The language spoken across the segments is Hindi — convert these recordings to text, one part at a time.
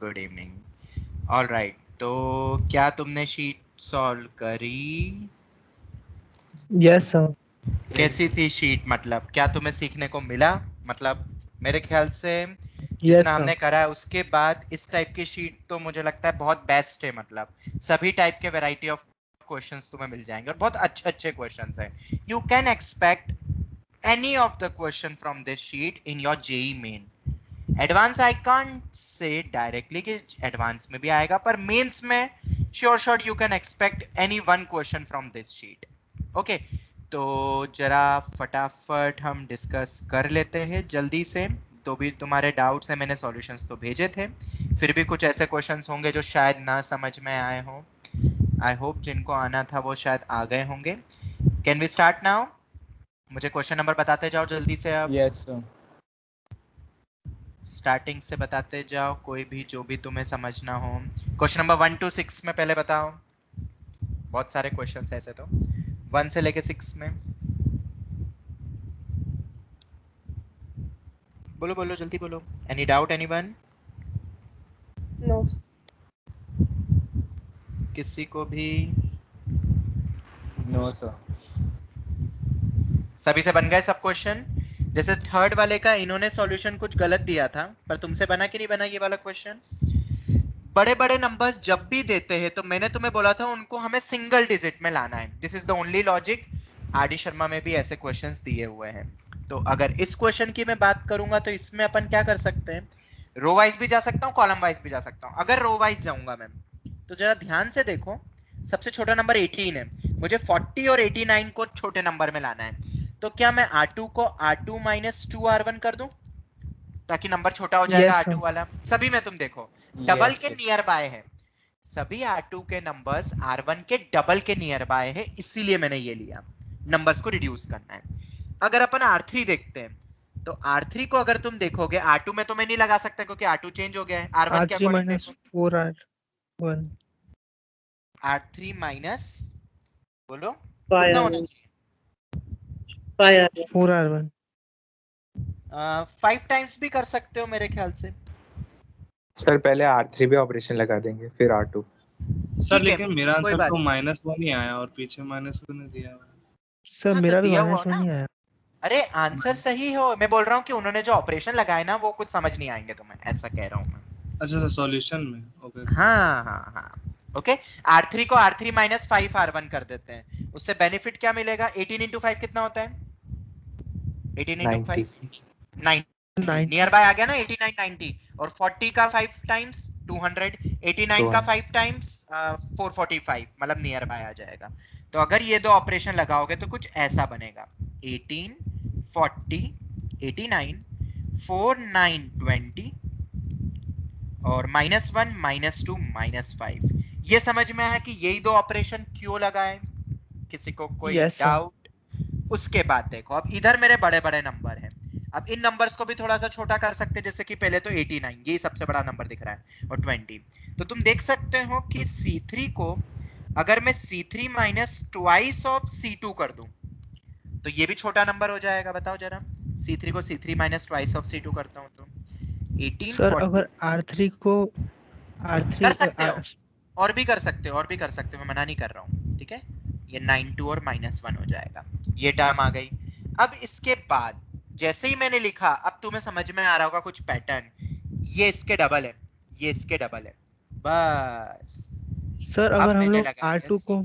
Good evening. ऑल राइट, तो क्या तुमने शीट सॉल्व करी? Yes sir. कैसी थी शीट? मतलब क्या तुम्हें सीखने को मिला? मतलब मेरे ख्याल से यस जितना सर। हमने करा है उसके बाद इस टाइप की शीट तो मुझे लगता है बहुत बेस्ट है। मतलब सभी टाइप के वैरायटी ऑफ क्वेश्चंस तुम्हें मिल जाएंगे और बहुत अच्छे अच्छे क्वेश्चंस हैं। You can expect any of the question from this sheet in your JEE main. Advance I can't say directly कि एडवांस में भी आएगा, पर मेंस में sure you can expect any one question from this sheet. Okay, तो जरा फटाफट हम डिस्कस कर लेते हैं जल्दी से। तो भी तुम्हारे डाउट्स हैं, मैंने सॉल्यूशंस तो भेजे थे, फिर भी कुछ ऐसे क्वेश्चंस होंगे जो शायद ना समझ में आए हों। आई होप जिनको आना था वो शायद आ गए होंगे। Can we start now? मुझे क्वेश्चन नंबर बताते जाओ जल्दी से। अब यस सर। स्टार्टिंग से बताते जाओ, कोई भी जो भी तुम्हें समझना हो। क्वेश्चन नंबर 1 to 6 में पहले बताओ। बहुत सारे क्वेश्चंस ऐसे तो 1 से लेके 6 में। बोलो बोलो जल्दी बोलो। Any doubt anyone? नो। किसी को भी? No sir. सभी से बन गए सब क्वेश्चन? जैसे थर्ड वाले का इन्होंने सॉल्यूशन कुछ गलत दिया था, पर तुमसे बना कि नहीं बना ये वाला क्वेश्चन? बड़े बड़े नंबर्स जब भी देते हैं तो मैंने तुम्हें बोला था उनको हमें सिंगल डिजिट में लाना है। This is the only logic. R D Sharma में भी ऐसे क्वेश्चंस दिए हुए हैं। तो अगर इस क्वेश्चन की मैं बात करूंगा तो इसमें अपन क्या कर सकते हैं, रो वाइज भी जा सकता हूँ, कॉलम वाइज भी जा सकता हूँ। अगर रो वाइज जाऊंगा मैं तो जरा ध्यान से देखो, सबसे छोटा नंबर 18 है, मुझे 40 और 89 को छोटे नंबर में लाना है। तो क्या मैं R2 को R2 माइनस 2R1 कर दूं ताकि नंबर छोटा हो जाएगा? Yes R2 sir. वाला सभी में तुम देखो डबल यस के सर। नियर बाय है, सभी R2 के नंबर्स R1 के डबल के नियर बाय है, इसीलिए मैंने ये लिया, नंबर्स को रिड्यूस करना है। अगर अपन R3 देखते हैं तो R3 को अगर तुम देखोगे R2 में तो मैं नहीं लगा सकता क्योंकि R2 चेंज हो गया है। R1 के R3 अकॉर्डिंग माइनस देखो, 4R1। R3 माइनस, बोलो कितना होना 5 चाहिए? 4R1। 5 टाइम्स भी कर सकते हो मेरे ख्याल से। सर पहले R3 पे ऑपरेशन लगा देंगे फिर R2। सर ठीक है, लेकिन मेरा कोई आंसर बात तो नहीं। -1 ही आया और पीछे -1 ने दिया हुआ है। सर हाँ तो मेरा भी दिया हुआ -1 ना। ही आया। अरे आंसर सही हो, मैं बोल रहा हूँ कि उन्होंने जो ऑपरेशन लगाए ना वो कुछ समझ नहीं आएंगे तुम्हें, ऐसा कह रहा हूँ मैं। अच्छा सर, सॉल्यूशन में ओके। हाँ हाँ हाँ, ओके। R3 को R3 माइनस 5R1 कर देते हैं, उससे बेनिफिट क्या मिलेगा? 18 इंटू 5 कितना होता है? 18 इंटू 90। 5 90, नियर बाय आ गया ना 89 90। और 40 का 5 टाइम्स 200, 89 का 5 टाइम्स 445, मतलब नियर बाय आ जाएगा। तो अगर ये दो ऑपरेशन लगाओगे तो कुछ ऐसा बनेगा, 18 40 89 4 9 20 और -1 -2 -5। ये समझ में आया कि यही दो ऑपरेशन क्यों लगाए? किसी को कोई यस सर। डाउट? उसके बाद देखो, अब इधर मेरे बड़े बड़े नंबर हैं, अब इन नंबर्स को भी थोड़ा सा छोटा कर सकते हैं। जैसे कि पहले तो 89 ये सबसे बड़ा नंबर दिख रहा है और 20, तो तुम देख सकते हो कि C3 को अगर मैं C3 minus twice of C2 कर दूं तो ये भी छोटा नंबर हो जाएगा। बताओ जरा, C3 को C3 minus twice of C2 करता हूं तो 18 सर 40। अगर R3 को कर R3 सकते हो, और भी कर सकते हो, और भी कर सकते हो, मैं मना नहीं कर रहा हूँ, ठीक है। ये 92 और -1 हो जाएगा, ये टर्म आ गई। अब इसके बाद जैसे ही मैंने लिखा, अब तुम्हें समझ में आ रहा होगा कुछ पैटर्न, ये इसके डबल है, ये इसके डबल है, बस। सर अब अगर हम मैंने लोग लगा दिया R2 को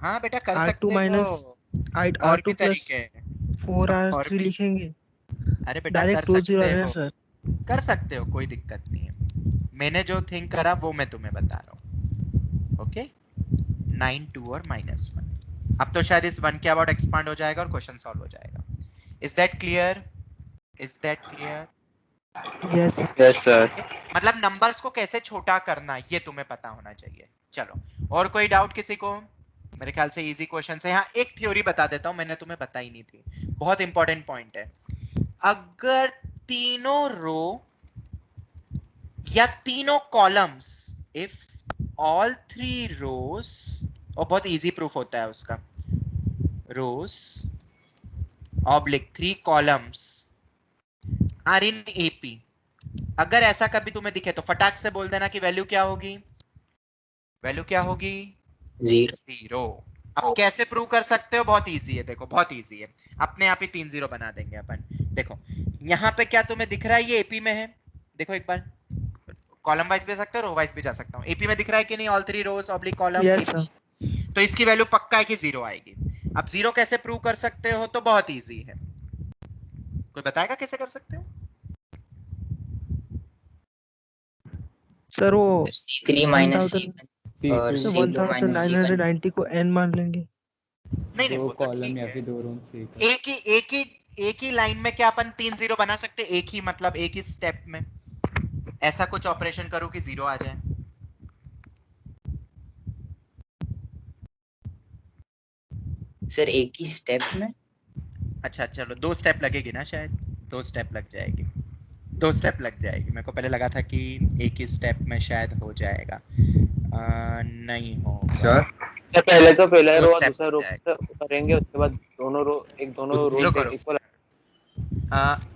हाँ बेटा कर R2 सकते हो, माइनस और भी R2 प्लस तरीके हैं, और 4R3 भी। लिखेंगे, अरे बेटा कर डायरेक्ट 2-0 सकते आ रहा है हो, सर। कर सकते हो, कोई दिक्कत नहीं है। मैंने जो थिंक करा वो मैं तुम्हें बता रहा हूँ, ओके। 9 2 और -1। अब तो शायद इस 1 के अबाउट एक्सपांड हो जाएगा और क्वेश्चन सॉल्व हो जाएगा। Is that clear? Is that clear? Yes yes sir. मतलब नंबर्स को कैसे छोटा करना ये तुम्हें पता होना चाहिए। चलो, और कोई डाउट किसी को? मेरे ख्याल से इजी क्वेश्चन है। हाँ, एक थ्योरी बता देता हूँ, मैंने तुम्हें बताई नहीं थी, बहुत इंपॉर्टेंट पॉइंट है। अगर तीनों रो या तीनों कॉलम्स, इफ ऑल 3 रोज, और बहुत इजी प्रूफ होता है उसका, rows oblique 3 columns are in AP, अगर ऐसा कभी तुम्हें दिखे तो फटाक से बोल देना कि वैल्यू क्या होगी, वैल्यू क्या होगी, 0। अब कैसे प्रूव कर सकते हो, बहुत इजी है, देखो बहुत इजी है, अपने आप ही 3 0 बना देंगे अपन। देखो यहाँ पे क्या तुम्हें दिख रहा है, ये एपी में है, देखो एक बार कॉलम वाइज भी जा सकते हो, रो वाइज भी जा सकता हूँ, एपी में दिख रहा है कि नहीं, all 3 rows oblique column Yes, AP, sir. तो इसकी वैल्यू पक्का है कि 0 आएगी। अब 0 कैसे प्रूव कर सकते हो, तो बहुत इजी है, कोई बताएगा कैसे कर सकते हो? सर वो C3 माइनस 1000 C1 और सर C2 माइनस C1। 1990 को n मान लेंगे। नहीं नहीं, वो तो ठीक या है, फिर 2 रोम से एक ही लाइन में क्या अपन 3 0 बना सकते, एक ही मतलब एक ही स्टेप में ऐसा कुछ ऑपरेशन करो कि 0 आ जाए। सर एक ही स्टेप में? अच्छा चलो 2 स्टेप लगेगी ना शायद, 2 स्टेप लग जाएगी, 2 स्टेप लग जाएगी, मेरे को पहले लगा था कि एक ही स्टेप में शायद हो जाएगा, नहीं होगा सर पहले तो पहला दो रो और step दूसरा रो लग जाएगा। करेंगे, उसके बाद दोनों रो रुको रोज रुको, इक्वल।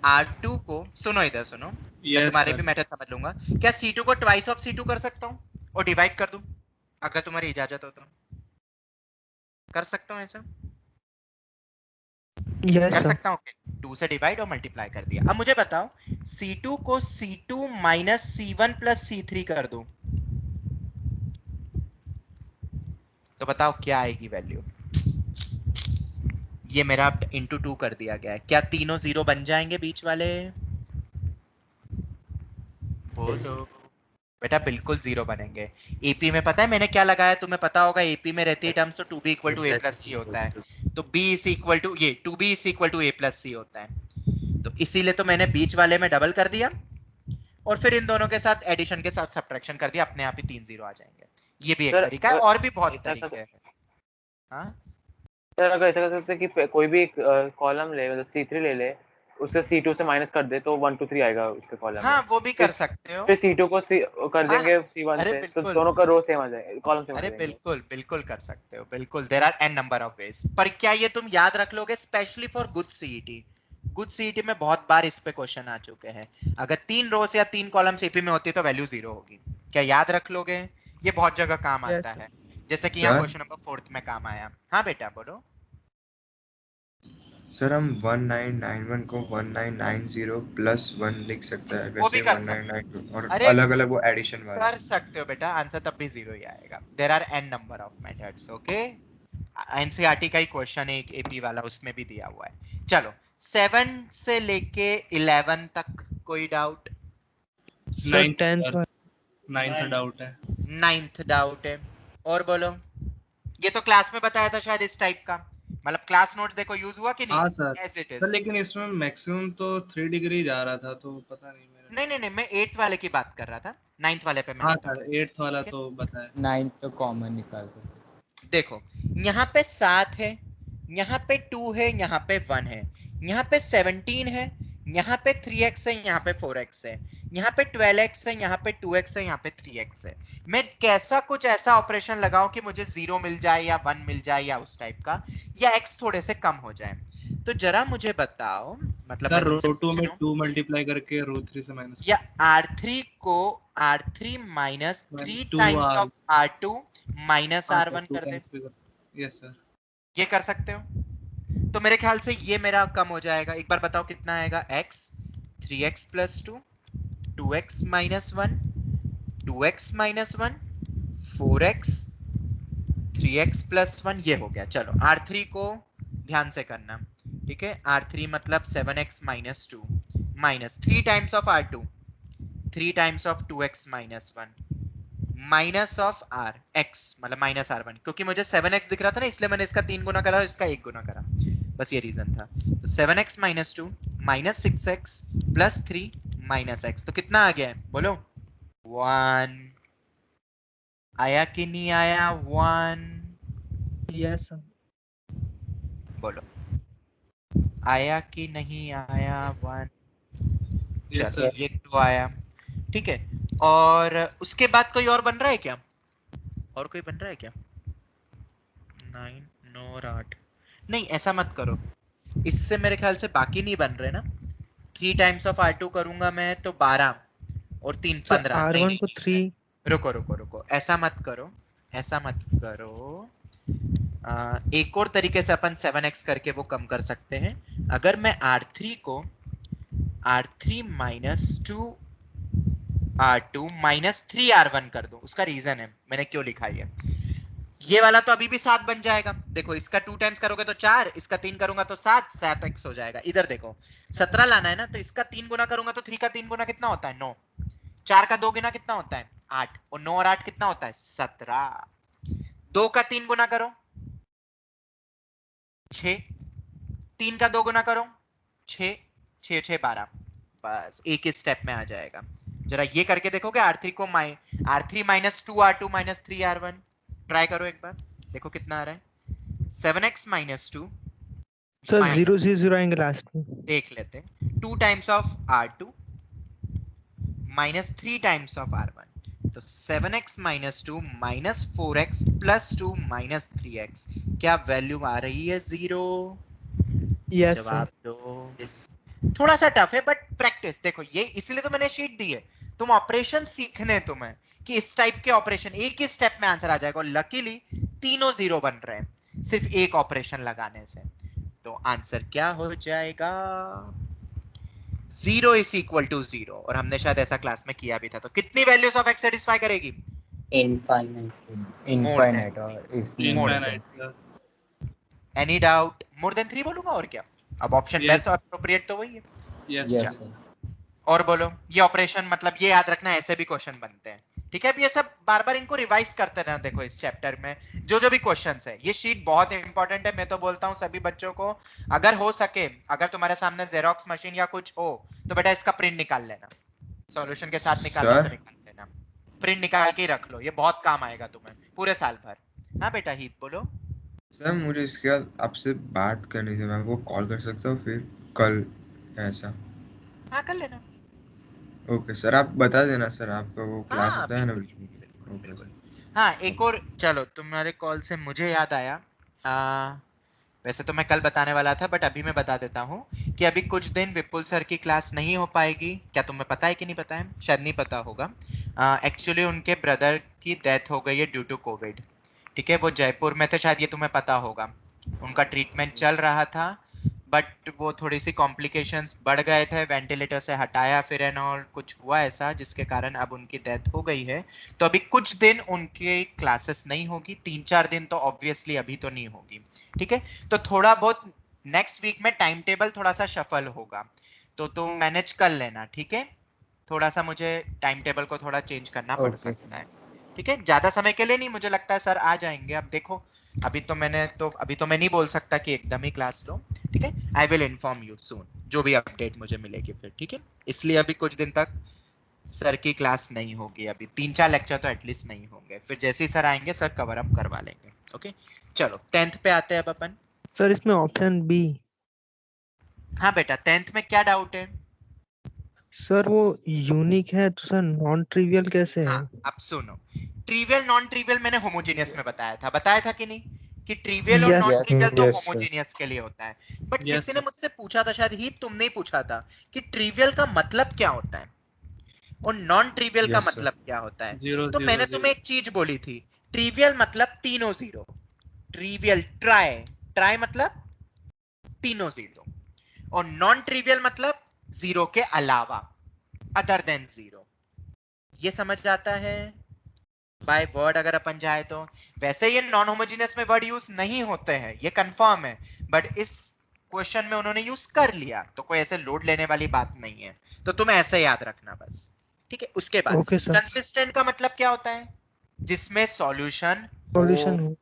R2 को सुनो, इधर सुनो, मैं Yes, तुम्हारे sir. भी मेथड समझ लूंगा। क्या C2 को ट्वाइस ऑफ C2 कर सकता हूँ और डिवाइड कर दूं, अगर तुम्हारी इजाजत हो तो कर सकता हूँ ऐसा, Yes, कर sir. सकता हूँ, 2 से डिवाइड और मल्टीप्लाई कर दिया। अब मुझे बताओ C2 को C2 minus C1 plus C3 कर दूं तो बताओ क्या आएगी वैल्यू, ये मेरा इंटू 2 कर दिया गया है, क्या तीनों 0 बन जाएंगे बीच वाले, बोलो बेटा, बिल्कुल 0 बनेंगे। एपी में पता है मैंने क्या लगाया, तुम्हें पता होगा एपी में रहती है टर्म्स, तो 2b equal to a plus c होता है, तो b इज इक्वल टू ये 2b is equal to a plus c होता है, तो इसीलिए तो मैंने बीच वाले में डबल कर दिया और फिर इन दोनों के साथ एडिशन के साथ सब्ट्रैक्शन कर दिया, अपने आप ही 3 0 आ जाएंगे। ये भी एक सर, तरीका है, और भी बहुत तरीके हैं। हाँ सर अगर ऐसा कर सकते हैं कि कोई भी कॉलम ले, मतलब C3 ले ले, उससे C2 से माइनस कर दे तो 1 2 3 आएगा उसके कॉलम में। हाँ वो भी कर सकते हो, फिर C2 को कर हाँ, देंगे C1 अरे से, तो बिल्कुल, दोनों का रो सेम आ जाएगा, कॉलम सेम आ अरे जाएंगे। बिल्कुल बिल्कुल कर सकते हो, बिल्कुल, there are n number of ways, पर क्या ये तुम याद रख लोगे, specially for good CET, good CET में बहुत बार इस पे क्वेश्चन आ चुके हैं, अगर 3 रोज या 3 कॉलम्स एपी में होती तो वैल्यू 0 होगी, क्या याद रख लोगे, ये बहुत जगह काम Yes, आता sir. है, जैसे कि यहाँ सर? क्वेश्चन नंबर 4 में काम आया। हाँ बेटा बोलो। सर हम 1991 को 1990 प्लस 1 लिख सकते हैं, वो भी वैसे कर 1992 और अरे अलग अलग वो एडिशन वाला। कर सकते हो बेटा, आंसर तब भी 0 ही आएगा, there are n number of methods, okay, NCERT का ही क्वेश्चन है एक एपी वाला, उसमें भी दिया हुआ है। चलो 7 से लेके 11 तक कोई doubt, Sir, 9th 10th sir. वाला 9th डाउट है। 9th डाउट है, और बोलो, ये तो क्लास में बताया था शायद इस टाइप का, मतलब क्लास नोट देखो यूज हुआ कि हाँ नहीं, sir. As it is. Sir लेकिन इसमें मैक्सिमम तो 3 डिग्री जा रहा था, तो पता नहीं मेरा। नहीं नहीं नहीं, मैं 8th वाले की बात कर रहा था, 9th वाले पे मैं हाँ नहीं था। सर, 8th वाला तो बताया। 9th तो कॉमन निकाल दो। देखो यहाँ पे 7 है, यहाँ पे 2 है, यहाँ पे 1 है, यहाँ पे 17 है, यहाँ पे 3x है, यहाँ पे 4x है, यहाँ पे 12x है, यहाँ पे 2x है, यहाँ पे 3x है, मैं कैसा कुछ ऐसा ऑपरेशन लगाऊं कि मुझे 0 मिल जाए या 1 मिल जाए या उस टाइप का, या x थोड़े से कम हो जाए, तो जरा मुझे बताओ, मतलब सर मैं तुमसे रो 2 पूछ में रहा हूं, 2 मल्टीप्लाई करके रो 3 से माइनस या R3 को R3 minus 3 2 times R of R2 minus R1 कर दे, यस सर। ये कर सकते हो, तो मेरे ख्याल से ये मेरा कम हो जाएगा, एक बार बताओ कितना आएगा, x 3x plus 2 2x minus 1 2x minus 1 4x 3x plus 1, ये हो गया। चलो R3 को ध्यान से करना, ठीक है, R3 मतलब 7x minus 2 minus 3 times of R2 3 times of 2x minus 1 minus of r x मतलब माइनस r1, क्योंकि मुझे 7x दिख रहा था ना, इसलिए मैंने इसका 3 गुना करा और इसका 1 गुना करा, बस ये रीजन था। तो 7x minus 2 minus 6x plus 3 minus x, तो कितना आ गया है बोलो, 1 आया कि नहीं आया, 1 Yes, sir. बोलो, आया कि नहीं आया, 1, यस चलो सर। ये तो आया, ठीक है, और उसके बाद कोई और बन रहा है क्या, और कोई बन रहा है क्या, 9 9 और 8, नहीं ऐसा मत करो, इससे मेरे ख्याल से बाकी नहीं बन रहे ना, 3 टाइम्स ऑफ R2 करूंगा मैं तो 12 और 3 सर 15 R1 को 3 रुको, ऐसा मत करो। एक और तरीके से अपन 7x करके वो कम कर सकते हैं। अगर मैं R3 को R3 minus 2 R2 minus 3 R1 कर दूं, उसका रीजन है मैंने क्यों लिखा है। ये वाला तो अभी भी 7 बन जाएगा। देखो इसका 2 टाइम्स करोगे तो 4, इसका 3 करूंगा तो 7, 7x हो जाएगा। इधर देखो 17 लाना है ना, तो इसका 3 गुना करूंगा तो 3 का 3 गुना कितना होता है 9, 4 का 2 गुना कितना होता है 8, और 9 और 8 कितना होता है 17। 2 का 3 गुना करो 6, 3 का 2 गुना करो 6, 6 6 12, बस एक ही स्टेप में आ जाएगा। जरा ये करके देखोगे R3 को R3 minus 2 R2 minus 3 R1, try करो एक बार, देखो कितना आ रहा है। 7x माइनस 2 सर 0 0 0 आएंगे लास्ट में। देख लेते हैं। 2 times of R2 minus 3 times of R1, तो 7x minus 2 minus 4x plus 2 minus 3x, क्या वैल्यू आ रही है 0? यस जवाब सर। दो। थोड़ा सा टफ है बट प्रैक्टिस, देखो ये इसलिए तो मैंने शीट दी है, तुम ऑपरेशन सीखने तुम्हें कि इस टाइप के ऑपरेशन एक ही स्टेप में आंसर आ जाएगा, और लकीली तीनों 0 बन रहे हैं सिर्फ एक ऑपरेशन लगाने से। तो आंसर क्या हो जाएगा 0 इज इक्वल टू 0, और हमने शायद ऐसा क्लास में किया भी था। तो कितनी वैल्यूज ऑफ x सेटिस्फाई करेगी? इनफाइनाइट। इनफाइनाइट और इसमें infinite. Any doubt? More than 3 बोलूंगा और क्या, अब ऑप्शन बेस्ट और अप्रोप्रिएट तो वही है। यस यस और बोलो, ये ऑपरेशन मतलब ये याद रखना, ऐसे भी क्वेश्चन बनते हैं, ठीक है। अब ये सब बार बार इनको रिवाइज करते रहना। देखो इस चैप्टर में जो भी क्वेश्चंस है, ये शीट बहुत इंपॉर्टेंट है। मैं तो बोलता हूँ सभी बच्चों को, अगर हो सके, अगर तुम्हारे सामने जेरोक्स मशीन या कुछ हो तो बेटा इसका प्रिंट निकाल लेना, सॉल्यूशन के साथ निकालना तो निकाल लेना, प्रिंट निकाल के रख लो, ये बहुत काम आएगा तुम्हें पूरे साल भर। हाँ बेटा हित बोलो। सर मुझे इसके बाद आपसे बात करनी थी, मैं आपको कॉल कर सकता हूँ फिर कल ऐसा? हाँ कर लेना। ओके सर, आप बता देना सर, आपका वो क्लास हाँ होता है ना? बिल्कुल। हाँ एक और, चलो तुम्हारे कॉल से मुझे याद आया, वैसे तो मैं कल बताने वाला था बट अभी मैं बता देता हूँ कि अभी कुछ दिन विपुल सर की क्लास नहीं हो पाएगी। क्या तुम्हें पता है कि नहीं पता है? शायद नहीं पता होगा। एक्चुअली उनके ब्रदर की डेथ हो गई है ड्यू टू कोविड, ठीक है। वो जयपुर में थे, शायद ये तुम्हें पता होगा। उनका ट्रीटमेंट चल रहा था बट वो थोड़ी सी कॉम्प्लिकेशंस बढ़ गए थे, वेंटिलेटर से हटाया फिर एंड ऑल कुछ हुआ ऐसा जिसके कारण अब उनकी डेथ हो गई है। तो अभी कुछ दिन उनकी क्लासेस नहीं होगी, 3-4 दिन तो ऑब्वियसली अभी तो नहीं होगी, ठीक है। तो थोड़ा बहुत नेक्स्ट वीक में टाइम टेबल थोड़ा सा शफल होगा, तो तुम मैनेज कर लेना, ठीक है। थोड़ा सा मुझे टाइम टेबल को थोड़ा चेंज करना पड़ सकता है, ठीक है। ज्यादा समय के लिए नहीं, मुझे लगता है सर आ जाएंगे। अब देखो अभी तो मैं नहीं बोल सकता कि एकदम ही क्लास लो, ठीक है। I will inform you soon, जो भी अपडेट मुझे मिलेगी फिर, ठीक है। इसलिए अभी कुछ दिन तक सर की क्लास नहीं होगी, अभी 3-4 लेक्चर तो एटलीस्ट नहीं होंगे, फिर जैसे ही सर आएंगे सर कवर अप करवा लेंगे, ओके। चलो 10th पे आते हैं अब अपन। सर इसमें ऑप्शन बी। हाँ बेटा 10th में क्या डाउट है? सर वो यूनिक है तो सर नॉन ट्रिवियल कैसे है? हाँ अब सुनो, ट्रिवियल नॉन ट्रिवियल मैंने होमोजेनियस में बताया था कि नहीं, कि ट्रिवियल और Yes, नॉन ट्रिवियल तो yes, sir. होमोजेनियस के लिए होता है। बट Yes, किसी ने sir. मुझसे पूछा था, शायद ही तुमने ही पूछा था, कि ट्रिवियल का मतलब क्या होता है और नॉन ट्रिवियल का Yes, sir. मतलब क्या होता है। Zero, तो zero, मैंने zero. तुम्हें एक चीज बोली थी, ट्रिवियल मतलब तीनों जीरो, ट्रिवियल ट्राई मतलब तीनों जीरो, और नॉन ट्रिवियल मतलब जीरो के अलावा, अदर देन जीरो। ये समझ आता है? बाय वर्ड अगर अपन जाए तो, वैसे ये नॉन होमोजेनियस में वर्ड यूज नहीं होते हैं, ये कंफर्म है, बट इस क्वेश्चन में उन्होंने यूज कर लिया, तो कोई ऐसे लोड लेने वाली बात नहीं है, तो तुम ऐसे याद रखना बस, ठीक है। उसके बाद ओके सर। कंसिस्टेंट का मतलब क्या होता है? जिसमें सॉल्यूशन सॉल्यूशन हो।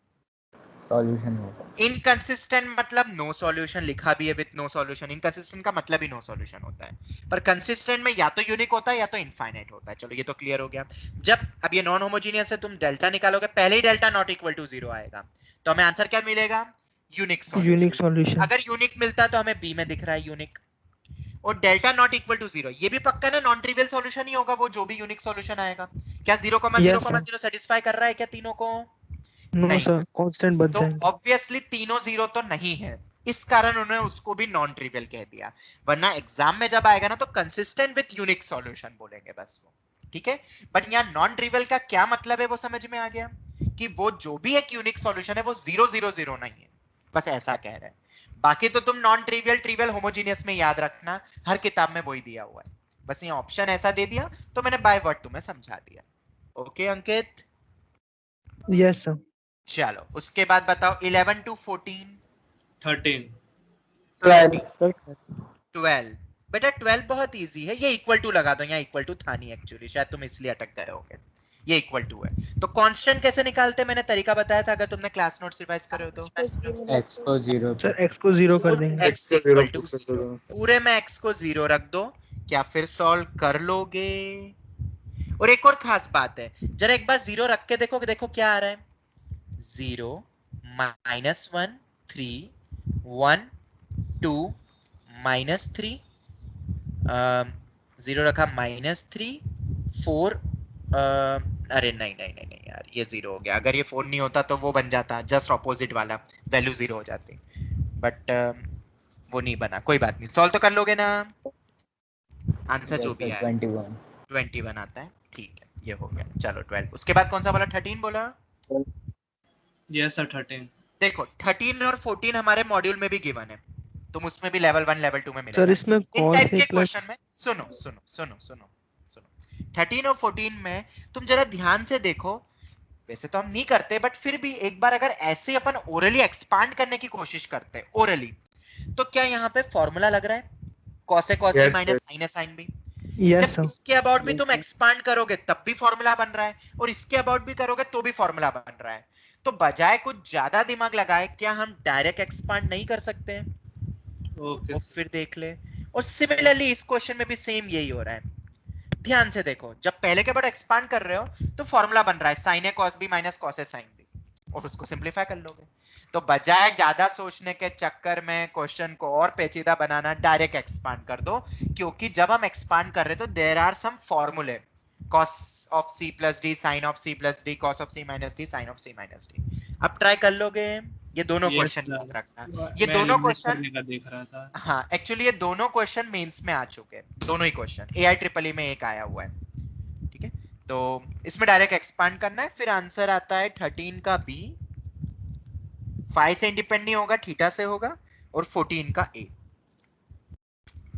सॉल्यूशन होगा। इनकंसिस्टेंट मतलब नो सॉल्यूशन, लिखा भी है विद नो सॉल्यूशन, इनकंसिस्टेंट का मतलब ही नो सॉल्यूशन होता है। पर कंसिस्टेंट में या तो यूनिक होता है या तो इनफाइनाइट होता है। चलो ये तो क्लियर हो गया। जब अब ये नॉन होमोजेनियस है, तुम डेल्टा निकालोगे, पहले ही डेल्टा नॉट इक्वल टू 0 आएगा, तो हमें आंसर क्या मिलेगा? Unique unique solution. सॉल्यूशन। अगर यूनिक मिलता तो हमें बी में दिख रहा है यूनिक, और डेल्टा नॉट इक्वल टू 0 ये भी पक्का ना नॉन ट्रिवियल सॉल्यूशन ही होगा वो, जो भी यूनिक सॉल्यूशन आएगा। क्या 0,0,0 सेटिस्फाई कर रहा है क्या तीनों को? नो नहीं। सर, कांस्टेंट बच तो जाएंगे। ऑब्वियसली तीनों जीरो तो नहीं है, इस कारण उन्होंने उसको भी नॉन ट्रिवियल कह दिया, वरना एग्जाम में जब आएगा ना तो कंसिस्टेंट विद यूनिक सॉल्यूशन बोलेंगे बस वो, ठीक है, बट यहाँ नॉन ट्रिवियल का क्या मतलब है वो समझ में आ गया कि वो जो भी एक यूनिक सॉल्यूशन है वो 0 0 0 नहीं है, बस ऐसा कह रहा है। बाकी तो तुम नॉन ट्रिवियल, ट्रिवियल, होमोजीनियस में याद रखना, हर किताब में वही दिया हुआ है, बस ये ऑप्शन ऐसा दे दिया तो मैंने बाय वर्ड तुम्हें समझा दिया। ओके अंकित? Yes sir. चलो उसके बाद बताओ 11 to 14 13 12। बेटा 12 बहुत इजी है, ये इक्वल टू लगा दो, यहाँ इक्वल टू था नहीं एक्चुअली, शायद तुम इसलिए अटक गए होगे, ये इक्वल टू है। तो कांस्टेंट कैसे निकालते, मैंने तरीका बताया था, अगर तुमने क्लास नोट्स रिवाइज करे हो तो। एक्स को 0 सर x को 0 कर देंगे। x इक्वल टू 0, पूरे में x को 0 रख दो, क्या फिर सॉल्व कर लोगे? और एक और खास बात है, जरा एक बार 0 रख के देखो, देखो क्या आ रहा है, 0 -1 3 1 2 -3, 0 रखा -3 4, अरे नहीं नहीं नहीं नहीं यार, ये 0 हो गया, अगर ये 4 नहीं होता तो वो बन जाता जस्ट ऑपोजिट वाला, वैल्यू 0 हो जाती, बट वो नहीं बना, कोई बात नहीं, सॉल्व तो कर लोगे ना, आंसर जो भी है 21 आता है, ठीक है, ये हो गया। चलो 12, उसके बाद कौन सा बोला, 13 बोला? Yes sir 13। देखो 13 और 14 हमारे मॉड्यूल में भी गिवन है, तुम उसमें भी लेवल 1 लेवल 2 में मिलेगा। सर इसमें इन कौन टाइप से के प्लस क्वेश्चन में सुनो सुनो सुनो सुनो सुनो 13 और 14 में तुम जरा ध्यान से देखो, वैसे तो हम नहीं करते बट फिर भी एक बार अगर ऐसे अपन ओरली एक्सपांड करने की कोशिश करते हैं ओरली, तो क्या यहाँ पे फॉर्मूला लग रहा है, cos A cos B minus sin A sin B? Yes जब सर। इसके अबाउट भी तुम एक्सपांड करोगे तब भी फॉर्मूला बन रहा है, और इसके अबाउट भी करोगे तो भी फॉर्मूला बन रहा है, तो बजाय कुछ ज्यादा दिमाग लगाए क्या हम डायरेक्ट एक्सपांड नहीं कर सकते हैं? ओके और फिर देख ले। और सिमिलरली इस क्वेश्चन में भी सेम यही हो रहा है, ध्यान से देखो, जब पहले के बाद एक्सपांड कर रहे हो तो फॉर्मूला बन रहा है sin A cos B minus cos A sin B, और उसको सिंपलीफाई कर लोगे। तो बजाय ज्यादा सोचने के चक्कर में क्वेश्चन को और पेचीदा बनाना, डायरेक्ट एक्सपांड कर दो, क्योंकि जब हम एक्सपांड कर रहे तो देयर आर सम फॉर्मूले, cos of C plus D, sin of C plus D, cos of C minus D, sin of C minus D। अब ट्राई कर लोगे, ये दोनों Yes, क्वेश्चन sir. याद रखना, ये मैं दोनों eliminate क्वेश्चन, करने का देख रहा था। हाँ एक्चुअली ये दोनों क्वेश्चन मेंस में आ चुके हैं, दोनों ही क्वेश्चन AI ट्रिपल में एक आया हुआ है, ठीक है, तो इसमें डायरेक्ट एक्सपांड करना है, फिर आंसर आता है 13 का B, 5 से इंडिपेंडेंट नहीं होगा, थीटा से होगा, और 14 का A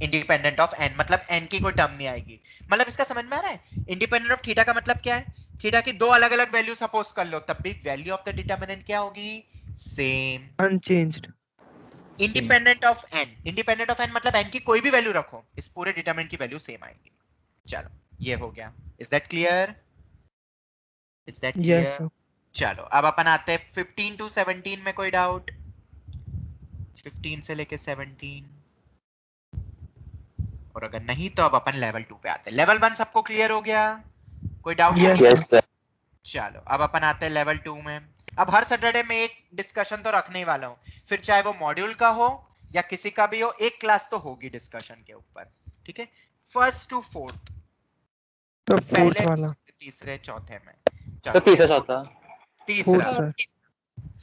इंडिपेंडेंट ऑफ n, मतलब n की कोई टर्म नहीं आएगी, मतलब इसका समझ में आ रहा है, इंडिपेंडेंट ऑफ थीटा का मतलब क्या है, थीटा की दो अलग अलग वैल्यू सपोज कर लो, तब भी वैल्यू ऑफ द डिटरमिनेंट क्या होगी, same, unchanged. Independent of n, independent of n मतलब n की कोई भी वैल्यू रखो, इस पूरे डिटरमिनेंट की वैल्यू सेम आएगी। चलो ये हो गया, is that clear? Is that yes clear? Sir. चलो अब अपन आते हैं 15 to 17 में, कोई डाउट? 15 से लेके 17, और अगर नहीं तो अब अपन लेवल 2 पे आते हैं। लेवल 1 सबको क्लियर हो गया, कोई डाउट? Yes sir. चलो अब अपन आते हैं लेवल 2 में। अब हर सैटरडे में एक डिस्कशन तो रखने ही वाला हूँ, फिर चाहे वो मॉड्यूल का हो या किसी का भी हो, एक क्लास तो होगी डिस्कशन के ऊपर, ठीक है, फर्स्ट टू फोर्थ, तो पहले फोर्थ वाला। तीसरे चौथे में, तो तीसरा चौथा। तीसरा, फोर्थ सर।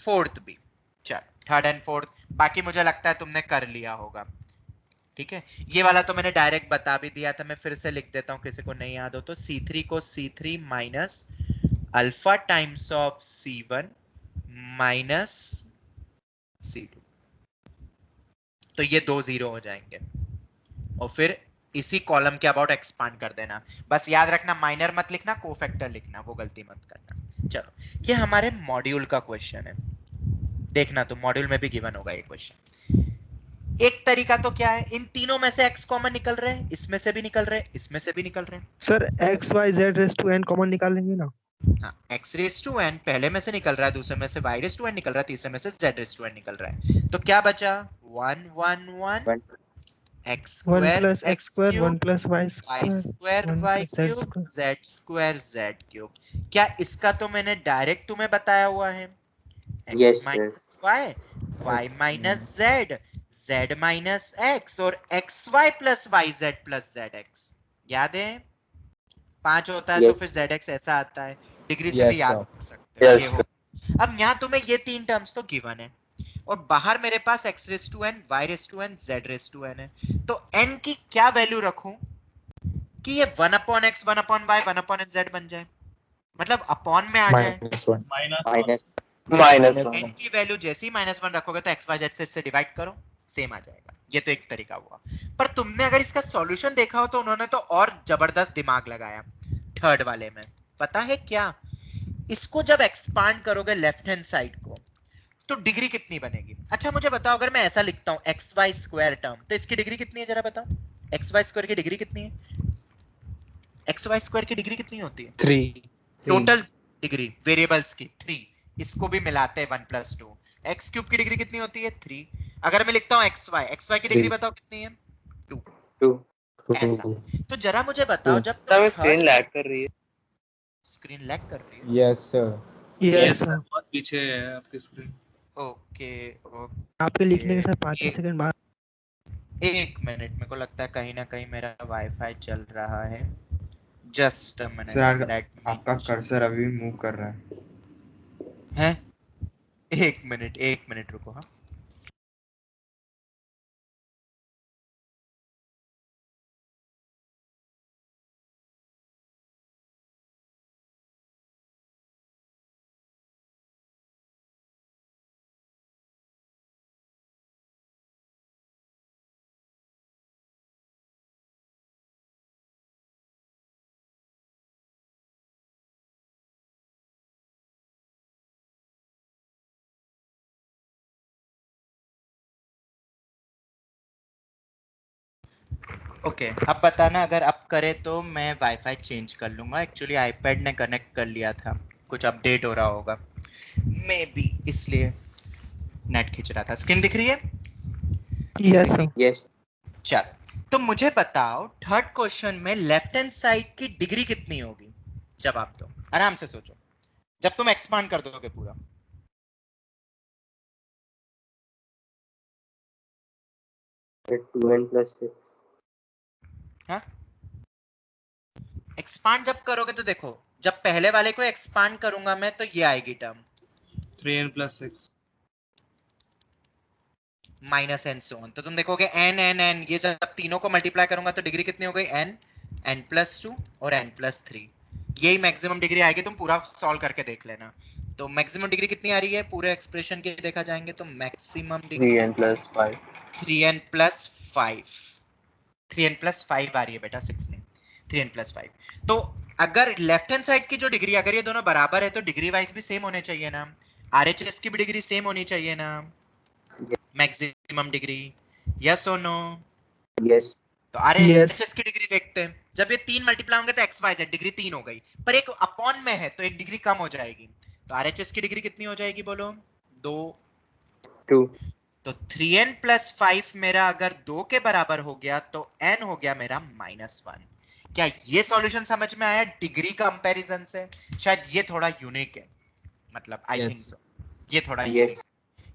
फोर्थ भी, चलो थर्ड एंड फोर्थ, बाकी मुझे लगता है तुमने कर लिया होगा, ठीक है, ये वाला तो मैंने डायरेक्ट बता भी दिया था, मैं फिर से लिख देता हूँ किसी को नहीं याद हो तो, C3 को C3 minus alpha times of C1 minus C2, तो ये दो 0 हो जाएंगे, और फिर इसी कॉलम के अबाउट एक्सपांड कर देना, बस याद रखना माइनर मत लिखना, कोफैक्टर लिखना, वो गलती मत करना। चलो ये हमारे मॉड्यूल का क्वेश्चन है, देखना तो मॉड्यूल में भी गिवन होगा ये क्वेश्चन। एक तरीका तो क्या है, इन तीनों में से x कॉमन निकल रहे हैं, इसमें से भी निकल रहे हैं, इसमें से भी निकल रहे हैं, sir x y z raise to n common निकालेंगे ना? हाँ, x रेस टू n पहले में से निकल रहा है, दूसरे में से y रेस टू n निकल रहा है, तीसरे में से z रेस टू n निकल रहा है, तो क्या बचा 1 1 1 x 1 square plus x square 1 plus y y square square 1 y plus z cube square। z square z cube. क्या इसका तो मैंने डायरेक्ट तुम्हें बताया हुआ है, x minus y, y minus z, z minus x, और xy plus yz plus zx, याद है? 5 होता है तो फिर zx ऐसा आता है, डिग्री से भी याद कर सकते हो, ये हो। अब यहाँ तुम्हें ये तीन टर्म्स तो गिवन है, और बाहर मेरे पास x raise to n, y raise to n, z raise to n है, तो n की क्या वैल्यू रखूं? कि ये 1/x 1/y 1/z बन जाए, मतलब अपॉन में आ जाए। -1 माइनस -1 n की वैल्यू जैसे ही -1 रखोगे तो xyz से इससे डिवाइड करो, सेम आ जाएगा। ये तो एक तरीका हुआ, पर तुमने अगर इसका सॉल्यूशन देखा हो तो उन्होंने तो और जबरदस्त दिमाग लगाया थर्ड वाले में। पता है क्या, इसको जब एक्सपांड करोगे लेफ्ट हैंड साइड को तो डिग्री कितनी बनेगी? अच्छा मुझे बताओ, अगर मैं ऐसा लिखता हूं xy स्क्वायर टर्म, तो इसकी डिग्री कितनी है जरा बताओ। xy स्क्वायर की डिग्री कितनी है? xy स्क्वायर की डिग्री कितनी होती है? 3 टोटल डिग्री वेरिएबल्स की 3, इसको भी मिलाते हैं 1 + 2। x क्यूब की डिग्री कितनी होती है? 3। अगर मैं लिखता हूं xy की डिग्री 3 बताओ कितनी है? 2। 2 ऐसा। तो जरा मुझे बताओ, जब तुम सब थर्ड स्क्रीन लैग कर रही है। स्क्रीन लैग कर रही है? Yes sir. Yes sir sir, बहुत पीछे है आपकी स्क्रीन। ओके ओके, आपके लिखने के साथ 5 एक सेकंड बाद। एक मिनट, मेरे को लगता है कहीं ना कहीं मेरा वाईफाई चल रहा है। Just a sir minute, let me आपका कर्सर अभी मूव कर रहा है। है। एक मिनट रुको। हाँ ओके, अब बताना अगर अब करे तो मैं वाईफाई चेंज कर लूंगा। एक्चुअली आईपैड ने कनेक्ट कर लिया था, कुछ अपडेट हो रहा होगा मे बी, इसलिए नेट खींच रहा था। स्क्रीन दिख रही है? स्क्रीन यस दिख रही सर। है? यस चल, तो मुझे बताओ थर्ड क्वेश्चन में लेफ्ट हैंड साइड की डिग्री कितनी होगी? जवाब दो, आराम से सोचो, जब तुम एक्सपांड कर दोगे पूरा। 2n + 6 हाँ, एक्सपांड जब करोगे तो देखो, जब पहले वाले को एक्सपांड करूंगा मैं तो ये आएगी term 3n + 6 minus n so on. तो तुम देखोगे एन एन एन, ये जब तीनों को मल्टीप्लाई करूंगा तो डिग्री कितनी हो गई? एन, एन प्लस 2 और एन प्लस 3। यही मैक्सिमम डिग्री आएगी, तुम पूरा सॉल्व करके देख लेना। तो मैक्सिमम डिग्री कितनी आ रही है पूरे एक्सप्रेशन के देखा जाएंगे तो maximum degree 3n + 5 3n + 5, 3n + 5 आ रही है बेटा, 6 नहीं, 3n + 5। तो अगर लेफ्ट हैंड साइड की जो डिग्री, अगर ये दोनों बराबर है तो डिग्री वाइज भी सेम होने चाहिए ना, आरएचएस की भी डिग्री सेम होनी चाहिए ना, मैक्सिमम डिग्री। यस और नो? यस तो यस आरएचएस की डिग्री देखते हैं। जब ये 3 मल्टीप्लाई होंगे तो एक्स वाई जेड डिग्री 3 हो गई, पर एक अपॉन में है तो एक डिग्री कम हो जाएगी। तो आरएचएस की डिग्री कितनी हो जाएगी बोलो? 2। 2 तो 3n + 5 मेरा अगर 2 के बराबर हो गया तो n हो गया मेरा -1। क्या ये सॉल्यूशन समझ में आया डिग्री कंपैरिजन से? शायद ये थोड़ा यूनिक है, मतलब आई थिंक यस सो ये थोड़ा यस यूनिक।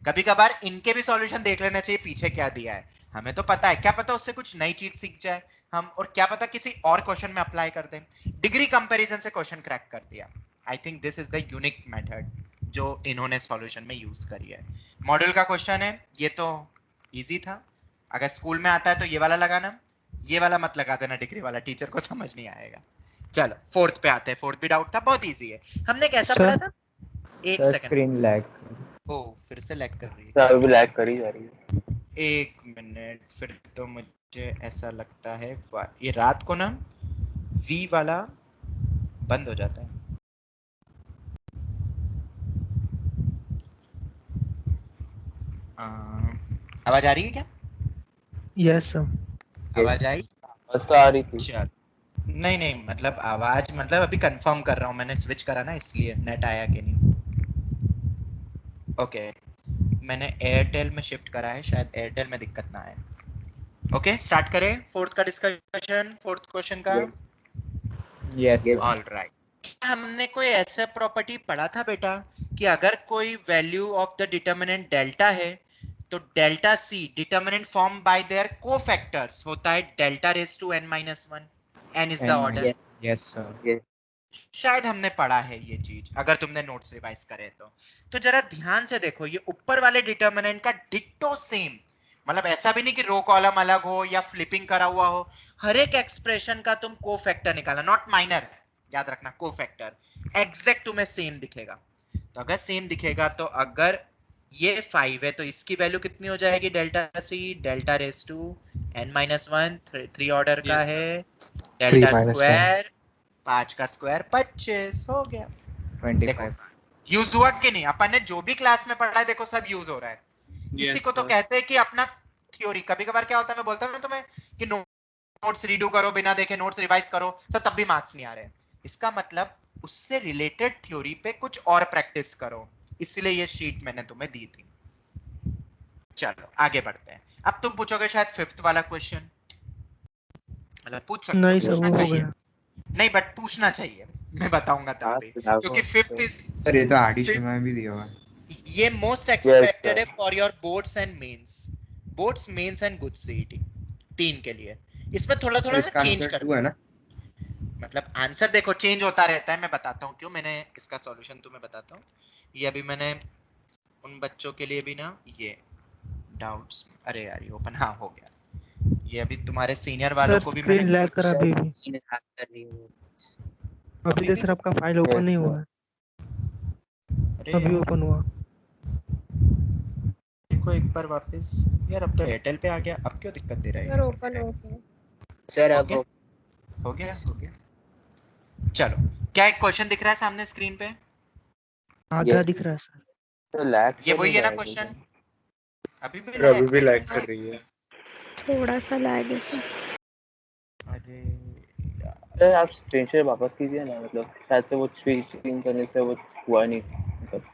कभी कभार इनके भी सॉल्यूशन देख लेना चाहिए, पीछे क्या दिया है। हमें तो पता है, क्या पता उससे कुछ नई चीज सीख जाए हम, और क्या पता किसी और क्वेश्चन में अप्लाई कर दें। डिग्री कंपैरिजन से क्वेश्चन क्रैक कर दिया। I think this is the unique method जो इन्होंने सॉल्यूशन में यूज करी है। मॉड्यूल का क्वेश्चन है, ये तो इजी था। अगर स्कूल में आता है तो ये वाला लगाना, ये वाला मत लगा देना डिग्री वाला, टीचर को समझ नहीं आएगा। चलो फोर्थ पे आते हैं। फोर्थ भी डाउट था, बहुत इजी है। हमने कैसा सर पढ़ा था? एक सर सेकंड, स्क्रीन लैग। ओ फिर से लैग कर रही है। सर अभी लैग कर ही जा रही है। एक मिनट, फिर तो मुझे ऐसा लगता है ये रात को ना वी वाला बंद हो जाता है। आवाज आ रही है क्या? Yes sir. आवाज आई? बस तो आ रही थी। चल, नहीं नहीं, मतलब आवाज, मतलब अभी कंफर्म कर रहा हूँ, मैंने स्विच करा ना इसलिए नेट आया कि नहीं। ओके, मैंने एयरटेल में शिफ्ट करा है, शायद एयरटेल में दिक्कत ना आए। ओके स्टार्ट करें फोर्थ का डिस्कशन, फोर्थ क्वेश्चन का। Yes Yes. Sir. All right, हमने कोई ऐसा प्रॉपर्टी पढ़ा था बेटा कि अगर कोई value of the determinant delta है तो delta C determinant form by their cofactors होता है delta raise to n - 1, n is the nth order. Yes. Yes sir. शायद हमने पढ़ा है ये चीज, अगर तुमने नोट्स रिवाइज करे तो जरा ध्यान से देखो, ये ऊपर वाले डिटर्मिनेंट का डिट्टो सेम मतलब ऐसा भी नहीं कि रो कॉलम अलग हो या फ्लिपिंग करा हुआ हो, हर एक एक्सप्रेशन का तुम कोफैक्टर निकालना, नॉट माइनर, याद रखना कोफैक्टर। एग्जैक्ट तुम्हें सेम दिखेगा। तो अगर सेम दिखेगा तो अगर ये 5 है तो इसकी वैल्यू कितनी हो जाएगी, delta C delta raise to n-1, 3 order का Yes, sir. है, 3 डेल्टा minus 1 स्क्वायर 5 का स्क्वायर 25 हो गया। 25 यूज हुआ कि नहीं, अपन ने जो भी क्लास में पढ़ा है देखो सब यूज हो रहा है। इसी Yes, को तो sir. कहते हैं कि अपना थ्योरी। कभी कभार क्या होता है, मैं बोलता हूँ ना तुम्हें कि नोट्स रीडू करो, बिना देखे नोट्स रिवाइज करो, सर तब भी मार्क्स नहीं आ रहे। इसका मतलब उससे रिलेटेड थ्योरी पे कुछ और प्रैक्टिस करो, इसलिए ये शीट मैंने तुम्हें दी थी। चलो आगे बढ़ते हैं। अब तुम पूछोगे शायद 5th वाला क्वेश्चन, मतलब पूछ सकते हो, नहीं सर, पूछना वो हो चाहिए गया। नहीं, बट पूछना चाहिए, मैं बताऊंगा तब भी, क्योंकि 5th इज सर ये तो आरडी शर्मा में भी दिया हुआ है। ये मोस्ट Yes, एक्सपेक्टेड sir. है for your boards and mains, boards mains and good CET 3 के लिए। इसमें थोड़ा तो थोड़ा ना इसका चेंज आंसर कर, 2 है ना? मतलब आंसर देखो चेंज होता रहता है, मैं बताता हूँ क्यों। मैंने इसका सॉल्यूशन तुम्हें बताता हूँ। ये अभी मैंने उन बच्चों के लिए भी ना ये डाउट्स, अरे यार ये ओपन, हाँ हो गया। ये अभी तुम्हारे सीनियर वालों सर को भी मैंने स्क्रीन लैग कर अभी भी। कर रही हूँ। अभी तक सर आपका फाइल ओपन नहीं हुआ है। अरे अभी यार ओपन हुआ। देखो एक बार वापस, यार अब तो एयरटेल पे आ गया, अब क्यों दिक्कत दे रहा सर है? ओपन हो गया। सर हो अब गया हो गया हो गया। चलो, क्या एक क्वेश्चन दिख रहा है सामने स्क्रीन पे? आधा Yes. दिख रहा है सर। तो लैग ये तो वही नहीं है ना रहा है क्वेश्चन? अभी भी सर अभी भी लैग लैग कर रही है। थोड़ा सा लैग है सर। अरे यार, सर आप स्क्रीनशॉट वापस कीजिए ना, मतलब शायद से वो स्क्रीन करने से वो हुआ नहीं, मतलब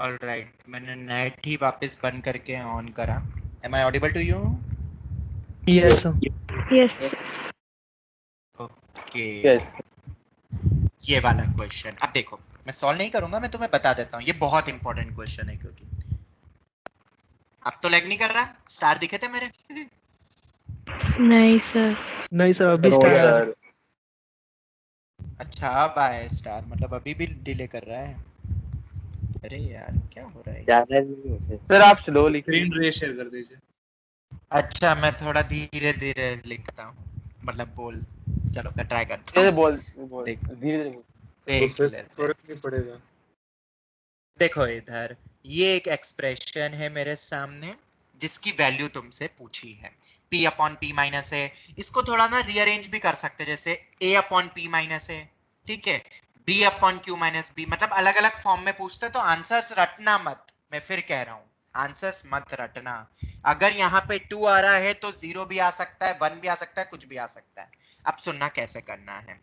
ऑलराइट, मैंने नेट ही वापस बंद करके ऑन करा। Am I audible to you? Yes sir. Yes okay, yes ये वाला क्वेश्चन अब देखो, मैं सॉल्व नहीं करूंगा, मैं तुम्हें बता देता हूँ। ये बहुत इंपॉर्टेंट क्वेश्चन है, क्योंकि अब तो लैग नहीं कर रहा, स्टार दिखे थे मेरे? नहीं सर। नहीं सर, अभी नो स्टार्ट आया। सर। अच्छा अब आया स्टार, मतलब अभी भी डिले कर रहा है। अरे यार क्या हो रहा है? ज्यादा नहीं है सर। सर आप स्लो लिखिए। स्क्रीन रेशेयर कर दीजिए। अच्छा मैं थोड़ा धीरे धीरे लिखता हूँ, मतलब बोल, चलो मैं ट्राई करता धीरे हूँ। बोल देख धीरे धीरे बोल। तो देख फिर लेते हैं। फर्क नहीं पड़ेगा। देखो इधर ये एक एक्सप्रेशन है मेरे सामने, जिसकी वैल्यू तुमसे पूछी है, p अपॉन पी माइनस है। इसको थोड़ा ना रीअरेंज भी कर सकते हैं, जैसे a अपॉन पी माइनस है, ठीक है, b upon Q minus B, मतलब अलग अलग फॉर्म में पूछते हैं। तो आंसर्स रटना मत, मैं फिर कह रहा हूँ आंसर्स मत रटना। अगर यहाँ पे 2 आ रहा है तो 0 भी आ सकता है, 1 भी आ सकता है, कुछ भी आ सकता है। अब सुनना कैसे करना है।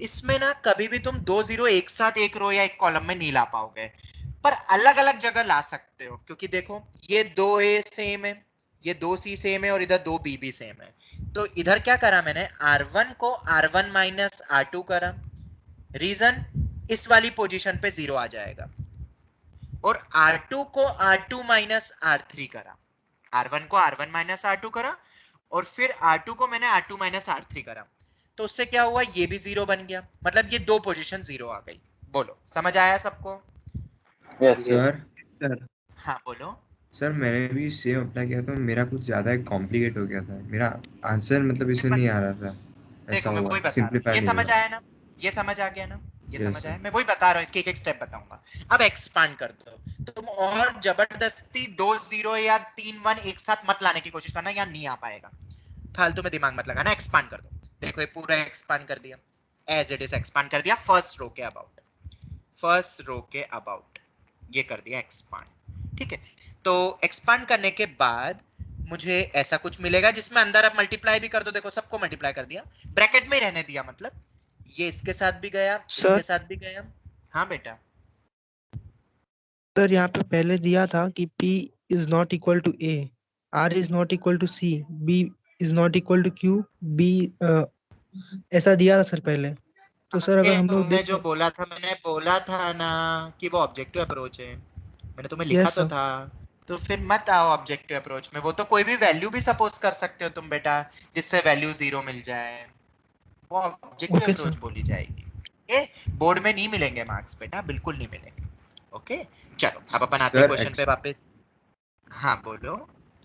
इसमें ना कभी भी तुम 2 0 एक साथ एक रो या एक कॉलम में नहीं ला पाओगे, पर अलग अलग जगह ला सकते हो। क्योंकि देखो ये 2a सेम है, ये 2c सेम है, और इधर 2b भी सेम है। तो इधर क्या करा मैंने, r1 को r1 माइनस r2 करा। रीजन, इस वाली पोजीशन पे 0 आ जाएगा। और r2 को r2 माइनस r3 करा। r1 को r1 माइनस r2 करा, और फिर r2 को मैंने r2 माइनस r3 करा। तो उससे क्या हुआ, ये भी 0 बन गया, मतलब ये दो पोजीशन 0 आ गई। बोलो समझ आया सबको? यस सर हाँ बोलो। सर मैंने भी सेम अप्लाई किया था, मेरा कुछ ज़्यादा कॉम्प्लिकेट हो गया था, मेरा आंसर मतलब इसे नहीं आ रहा था, ऐसा देखो मैं हुआ, वही बता रहा हूँ, सिंप्लीफाई ये नहीं समझ हुआ। आया ना, ये समझ आ गया ना, ये यस समझ सर। आया। मैं वही बता रहा हूँ, इसके एक एक स्टेप बताऊंगा। अब एक्सपांड कर दो, तुम और जबरदस्ती 2 0 या 3 1 एक साथ मत लाने की कोशिश करना, या नहीं आ पाएगा। फालतू में दिमाग मत लगाना, एक्सपांड कर दो। देखो ये पूरा एक्सपांड कर दिया, एज इट इज एक्सपांड कर दिया, फर्स्ट रो के अबाउट, फर्स्ट रो के अबाउट ये कर दिया एक्सपांड, ठीक है। तो एक्सपांड करने के बाद मुझे ऐसा कुछ मिलेगा, जिसमें अंदर आप मल्टीप्लाई भी कर दो। देखो सबको मल्टीप्लाई कर दिया, ब्रैकेट में ही रहने दिया, मतलब ये इसके साथ भी गया, सर इसके साथ भी गया। हाँ बेटा, सर यहाँ पे पहले दिया था कि p is not equal to a, r is not equal to c, b is not equal to q, b ऐसा दिया था सर पहले। तो सर अगर हम लोग तुमने जो देखें। बोला था, मैंने बोला था ना कि वो ऑब्जेक्टिव अप्रोच है, मैंने तुम्हें लिखा यस तो सर। था। तो फिर मत आओ ऑब्जेक्टिव अप्रोच में, वो तो कोई भी वैल्यू भी सपोज कर सकते हो तुम बेटा, जिससे वैल्यू 0 मिल जाए, वो ऑब्जेक्टिव ओके अप्रोच सर। बोली जाएगी। ओके, बोर्ड में नहीं मिलेंगे मार्क्स बेटा, बिल्कुल नहीं मिलेंगे। ओके चलो अब अपन आते हैं सर क्वेश्चन पे वापस। हाँ बोलो।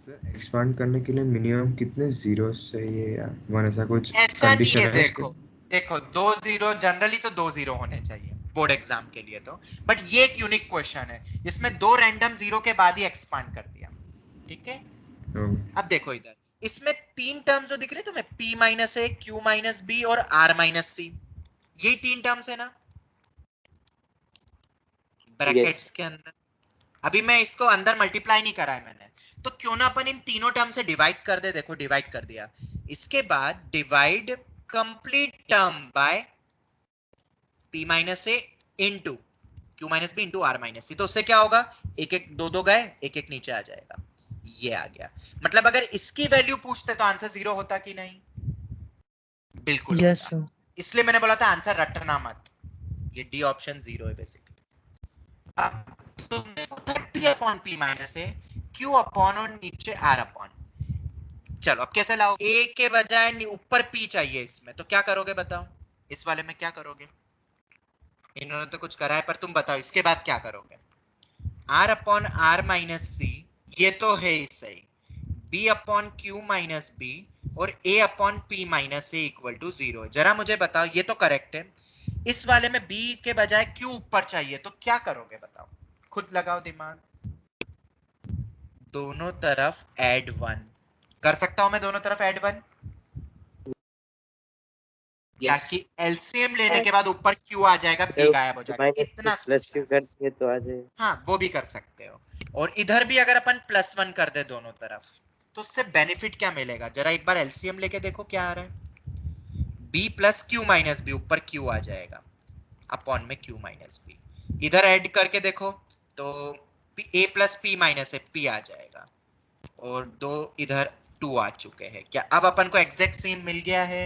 सर एक्सपांड करने के लिए मिनिमम कितने जीरो चाहिए या वन, ऐसा कुछ ऐसा नहीं कंडीशन है, है इसके? देखो देखो 2 0 जनरली तो 2 0 होने चाहिए बोर्ड एग्जाम के लिए तो, बट ये एक यूनिक क्वेश्चन है जिसमें 2 रैंडम 0 के बाद ही एक्सपांड कर दिया। ठीक है, अब देखो इधर इसमें 3 टर्म्स जो दिख रहे हैं तुम्हें, p माइनस ए, q माइनस बी और r माइनस सी, यही 3 टर्म्स है ना ब्रैकेट्स के अंदर। अभी मैं इसको अंदर मल्टीप्लाई नहीं करा है मैंने, तो क्यों ना अपन इन तीनों टर्म से डिवाइड कर दे। देखो डिवाइड कर दिया, इसके बाद divide complete term by p minus A into q minus B into r minus C, तो उससे क्या होगा, एक एक दो दो गए, एक एक नीचे आ जाएगा, ये आ गया। मतलब अगर इसकी वैल्यू पूछते तो आंसर 0 होता कि नहीं, बिल्कुल यस होता। सर। इसलिए मैंने बोला था आंसर रटना मत, ये डी ऑप्शन 0 है बेसिकली। अब तुमने पूछा p अपॉन p माइनस ए, q अपॉन और नीचे r अपॉन। चलो अब कैसे लाओ, a के बजाय ऊपर p चाहिए इसमें, तो क्या करोगे बताओ, इस वाले में क्या करोगे, इन्होंने तो कुछ करा है पर तुम बताओ इसके बाद क्या करोगे। r upon r minus C, ये तो है ही सही, b upon q minus B और a upon p minus A equal to 0। जरा मुझे बताओ, ये तो करेक्ट है, इस वाले में b के बजाय q ऊपर चाहिए, तो क्या करोगे बताओ, खुद लगाओ दिमाग। दोनों तरफ ऐड 1 कर सकता हूं मैं, दोनों तरफ ऐड 1, ताकि एलसीएम लेने के बाद ऊपर q आ जाएगा, b गायब हो जाएगा, इतना प्लस क्यू सोचना। कर दिए तो आ जाए। हाँ वो भी कर सकते हो, और इधर भी अगर अपन +1 कर दे दोनों तरफ, तो उससे बेनिफिट क्या मिलेगा, जरा एक बार एलसीएम लेके देखो क्या आ रहा है, b plus Q minus B, ऊपर q आ जाएगा अपॉन में q माइनस बी, इधर ऐड करके देखो तो a plus P minus p आ जाएगा, और दो इधर 2 आ चुके हैं। क्या अब अपन को एग्जैक्ट सेम मिल गया है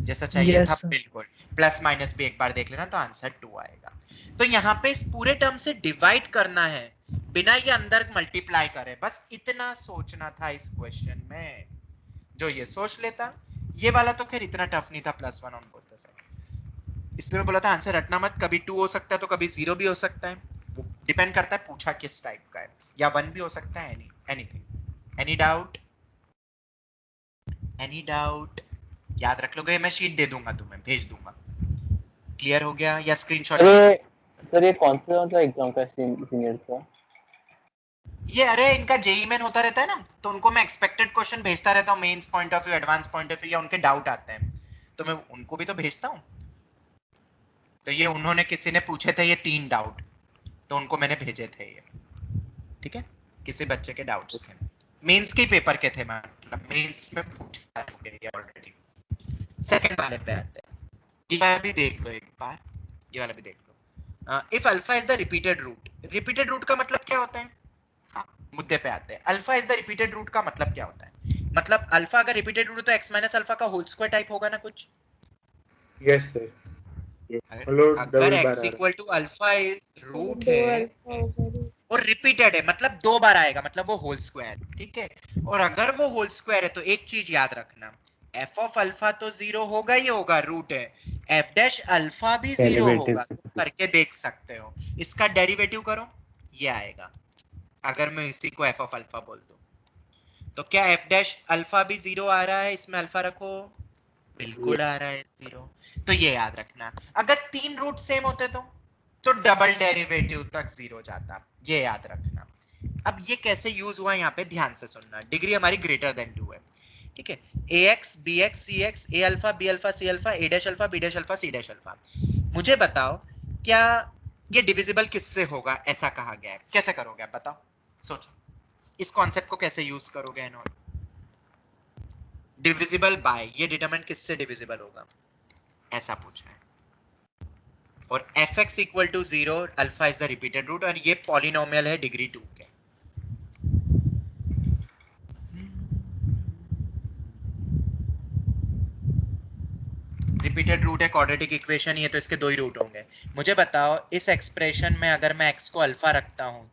जैसा चाहिए था, यस सर। बिल्कुल। प्लस माइनस भी एक बार देख लेना तो आंसर 2 आएगा। तो यहाँ पे इस पूरे टर्म से डिवाइड करना है बिना ये अंदर मल्टीप्लाई करे, बस इतना सोचना था इस क्वेश्चन में। जो ये सोच लेता, ये वाला तो खैर इतना टफ नहीं था, +1 ऑन बोथ द साइड। इसलिए मैं बोला था आंसर रटना मत, कभी 2 हो सकता है तो कभी 0 भी हो सकता है, वो डिपेंड करता है पूछा किस टाइप का है, या 1 भी हो सकता है, anything. Any doubt, any doubt? याद रख लोगे, मैं शीट दे दूंगा तुम्हें, भेज दूंगा। क्लियर हो गया या स्क्रीनशॉट? सर ये कौन सा मतलब एग्जाम का सीनियर्स का? ये अरे इनका जेई मेन होता रहता है ना, तो उनको मैं एक्सपेक्टेड क्वेश्चन भेजता रहता हूँ, mains point of view, advance point of view, या उनके डाउट आते हैं तो मैं उनको भी तो भेजता हूँ। तो ये उन्होंने, किसी ने पूछे थे ये 3 डाउट, तो उनको मैंने भेजे थे ये। ठीक है, किसी बच्चे के डाउट्स थे, मेंस के पेपर के थे, मतलब मेंस में पूछा है ऑलरेडी। सेकंड वाले पे आते हैं, ये वाला भी देख लो एक बार, ये वाला भी देख लो। If alpha is the repeated root, repeated root का मतलब क्या होता है, मुद्दे पे आते हैं। Alpha is the repeated root का मतलब क्या होता है, मतलब अल्फा अगर रिपीटेड रूट तो x माइनस अल्फा का होल स्क्वायर टाइप होगा ना कुछ। Yes sir. हेलो अगर डबल बार x आ रहा इक्वल टू अल्फा रूट दो है अल्फा होगा। और रिपीटेड है, मतलब 2 बार आएगा, मतलब वो होल स्क्वायर। ठीक है, और अगर वो होल स्क्वायर है तो एक चीज याद रखना, f ऑफ अल्फा तो 0 होगा ही होगा, रूट है, f डैश अल्फा भी 0 होगा, तो करके देख सकते हो। इसका डेरिवेटिव करो, ये आएगा। अगर मैं इसी को f ऑफ अल्फा बोल दूं तो क्या f डैश अल्फा भी 0 आ रहा है, इसमें अल्फा रखो, बिल्कुल आ रहा है 0। तो ये याद रखना, अगर 3 रूट सेम होते तो डबल डेरिवेटिव तक 0 जाता, ये याद रखना। अब ये कैसे यूज हुआ यहाँ पे ध्यान से सुनना, डिग्री हमारी ग्रेटर देन 2 है। ठीक है, ax bx cx a alpha b alpha c alpha a dash alpha b dash alpha c dash alpha. मुझे बताओ क्या ये डिविजिबल किससे होगा, ऐसा कहा गया है, कैसे करोगे आप बताओ, सोचो इस कॉन्सेप्ट को कैसे यूज करोगे। एंड डिविजिबल बाय, ये डिटरमाइन किससे डिविजिबल होगा, ऐसा पूछा है। और fx equal to 0, alpha is the repeated root, और ये पॉलिनोमियल है डिग्री 2 के। रिपीटेड रूट है, क्वाड्रेटिक इक्वेशन ही है, तो इसके दो ही रूट होंगे। मुझे बताओ इस एक्सप्रेशन में अगर मैं x को अल्फा रखता हूँ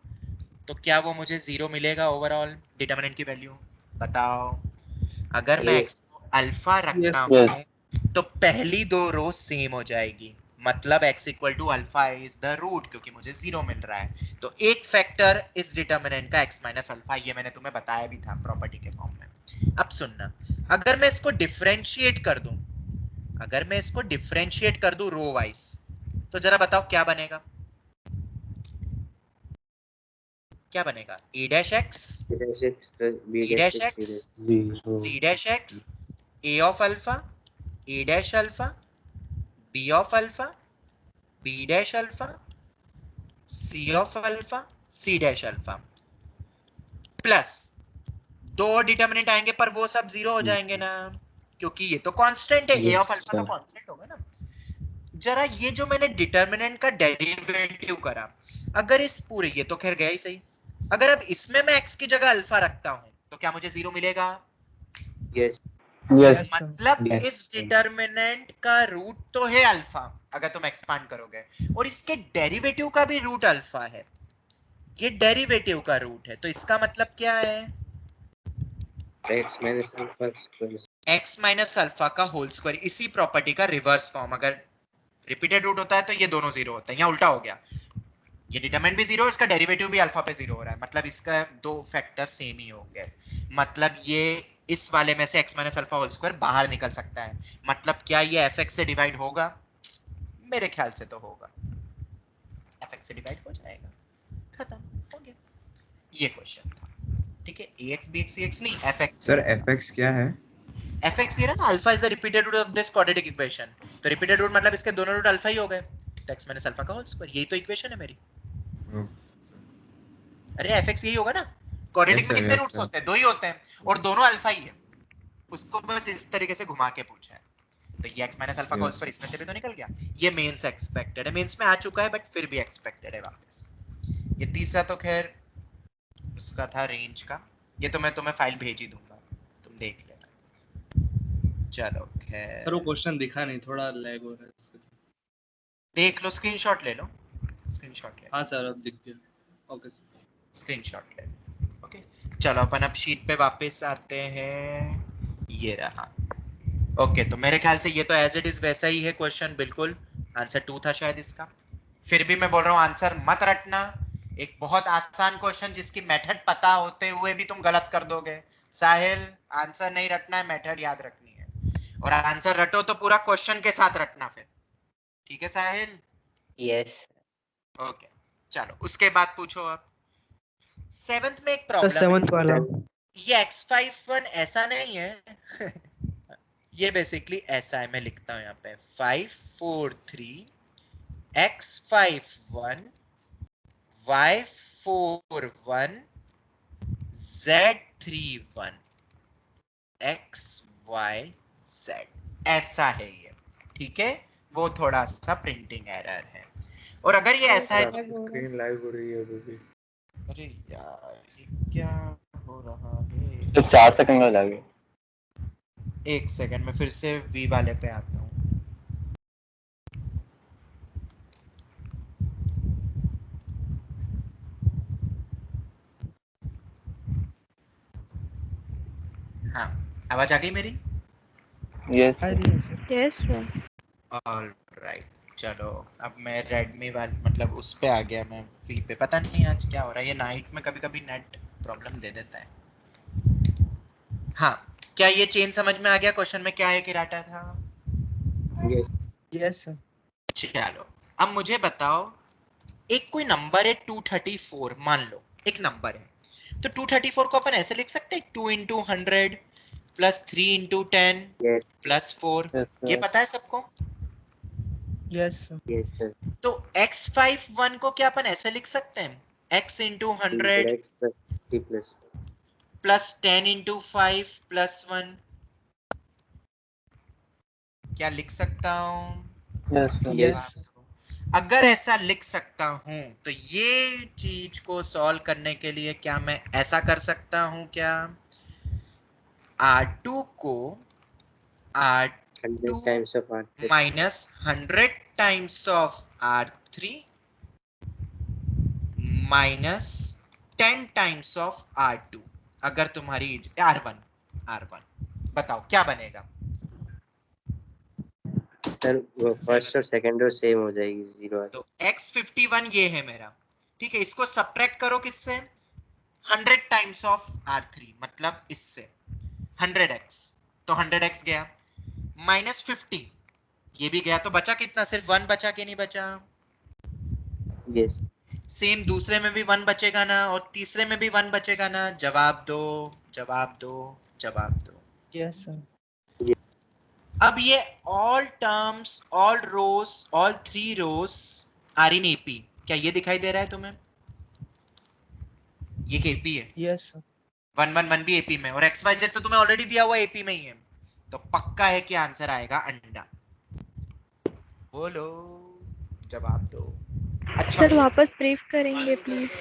तो क्या वो मुझे 0 मिलेगा ओवरऑल डिटरमिनेंट की वैल्यू? बताओ। अगर मैं x को अल्फा रखता हूँ तो पहली दो रो सेम हो जाएगी, मतलब x equal to alpha is the root, क्योंकि मुझे 0 मिल रहा है। तो एक फैक्टर इस डिटरमिनेंट का x माइनस अल्फा, ये मैंने तुम्हें बताया भी था प्रॉपर्टी के फॉर्म में। अब सुनना, अगर मैं इसको डिफरेंशिएट कर दूं, अगर मैं इसको डिफरेंशिएट कर दूं रो वाइज, तो जरा बताओ क्या बनेगा? क्या बनेगा? a dash x, b dash x, c dash x, a of alpha, a dash alpha, b of alpha, b dash alpha, c of alpha, c dash alpha, plus दो डिटरमिनेंट आएंगे पर वो सब 0 हो जाएंगे ना, क्योंकि ये तो कांस्टेंट है, a ऑफ अल्फा तो कांस्टेंट होगा ना। जरा ये जो मैंने डिटरमिनेंट का डेरिवेटिव करा, अगर इस पूरे, ये तो खैर गया ही सही, अगर अब इसमें मैं x की जगह अल्फा रखता हूं तो क्या मुझे 0 मिलेगा? Yes Yes, sir. मतलब Yes. इस डिटरमिनेंट का रूट तो है अल्फा अगर तुम एक्सपांड करोगे, और इसके डेरिवेटिव का भी रूट अल्फा है, ये डेरिवेटिव का रूट है, तो इसका मतलब क्या है? x minus alpha square. x minus alpha का होल स्क्वायर, इसी प्रॉपर्टी का रिवर्स फॉर्म। अगर रिपीटेड रूट होता है तो ये दोनों 0 होते हैं, यहाँ उल्टा हो गया, ये डिटरमिनेंट भी 0, इसका डेरिवेटिव भी अल्फा पे 0 हो रहा है, मतलब इसका दो फैक्टर सेम ही होंगे। मतलब ये इस वाले में से x minus alpha whole square बाहर निकल सकता है, मतलब क्या ये fx से डिवाइड होगा? मेरे ख्याल से तो होगा, fx से डिवाइड हो जाएगा, खत्म हो गया। ये क्वेश्चन था, ठीक है। ax bx cx नहीं, fx। सर fx क्या है? fx ये ना alpha is the repeated root of this quadratic equation, तो रिपीटेड रूट मतलब इसके दोनों रूट अल्फा ही हो गए, तो x माइनस अल्फा का होल स्क्वायर, यही तो इक्वेशन है मेरी। अरे fx यही होगा ना, क्वाड्रेटिक Yes, में sir, कितने yes, रूट्स sir. होते हैं? दो ही होते हैं, और दोनों अल्फा ही है, उसको बस इस तरीके से घुमा के पूछा है। तो ये x माइनस अल्फा का होल Yes. स्क्वायर इसमें से भी तो निकल गया, ये मेंस एक्सपेक्टेड है, मेंस में आ चुका है बट फिर भी एक्सपेक्टेड है वापस। ये तीसरा तो खैर उसका था रेंज का, ये तो मैं तुम्हें फाइल भेज ही दूंगा, तुम देख लेना। चलो खैर, सर वो क्वेश्चन दिखा नहीं, थोड़ा लैग हो रहा है इससे। देख लो, स्क्रीनशॉट ले लो, स्क्रीनशॉट ले लो, हाँ सर अब दिख गया। ओके स्क्रीनशॉट ले लो। ओके चलो अपन अब शीट पे वापस आते हैं, ये रहा। ओके तो मेरे ख्याल से ये तो एज इट इज वैसा ही है क्वेश्चन, बिल्कुल आंसर 2 था शायद इसका। फिर भी मैं बोल रहा हूँ आंसर मत रटना, एक बहुत आसान क्वेश्चन जिसकी मेथड पता होते हुए भी तुम गलत कर दोगे। साहिल आंसर नहीं रटना है, मेथड याद रखनी है, और आंसर रटो तो पूरा क्वेश्चन के साथ रटना फिर, ठीक है साहिल? यस ओके चलो उसके बाद पूछो अब। 7th में एक सर प्रॉब्लम है, 7th वाला ये x51 ऐसा नहीं है ये बेसिकली ऐसा है, मैं लिखता हूं यहाँ पे 543 x51 y41 z31 xyz, ऐसा है ये, ठीक है। वो थोड़ा सा प्रिंटिंग एरर है, और अगर ये ऐसा है तो स्क्रीन लाइव हो रही है अभी भी। अरे यार ये क्या हो रहा है? तो 4 सेकंड का लगे। एक सेकंड में फिर से वी वाले पे आता हूँ। हाँ आवाज आ गई मेरी? यस आ रही है सर। Yes sir. ऑलराइट चलो अब मैं रेडमी वाले मतलब उस पे आ गया, मैं वी पे। पता नहीं आज क्या हो रहा है, ये नाइट में कभी कभी नेट प्रॉब्लम दे देता है। हाँ क्या ये चेन समझ में आ गया? क्वेश्चन में क्या है कि राटा था? Yes sir. चलो अब मुझे बताओ, एक कोई नंबर है 234, मान लो एक नंबर है, तो 234 को अपन ऐसे लिख सकते हैं 2 into 100 plus 3 into 10 yes plus 4, ये पता है सबको? Yes sir. यस सर तो x51 को क्या अपन ऐसे लिख सकते हैं x into 100 x plus 3 plus plus 10 into 5 plus 1, क्या लिख सकता हूँ? यस अगर ऐसा लिख सकता हूं तो ये चीज को सॉल्व करने के लिए क्या मैं ऐसा कर सकता हूं क्या? R2 को R 100 times of R3 minus 100 times of R3 minus 10 times of R2 अगर तुम्हारी R1 बताओ क्या बनेगा? सर वो फर्स्ट और सेकंड रो सेम हो जाएगी 0 तो x51 ये है मेरा, ठीक है। इसको सब्ट्रैक्ट करो किससे? 100 टाइम्स ऑफ R3 मतलब इससे 100x, तो 100x गया माइनस 50 ये भी गया, तो बचा कितना? सिर्फ 1 बचा कि नहीं बचा? यस सेम दूसरे में भी 1 बचेगा ना, और तीसरे में भी 1 बचेगा ना। जवाब दो जवाब दो जवाब दो। Yes sir. अब ये all terms, all rows, all 3 rows are in AP, क्या ये दिखाई दे रहा है तुम्हें? ये एपी है। Yes sir. 1 1 1 भी एपी में, और XYZ तो तुम्हें ऑलरेडी दिया हुआ एपी में ही है, तो पक्का है कि आंसर आएगा अंडा। बोलो जवाब दो। अच्छा सर वापस ब्रीफ करेंगे प्लीज।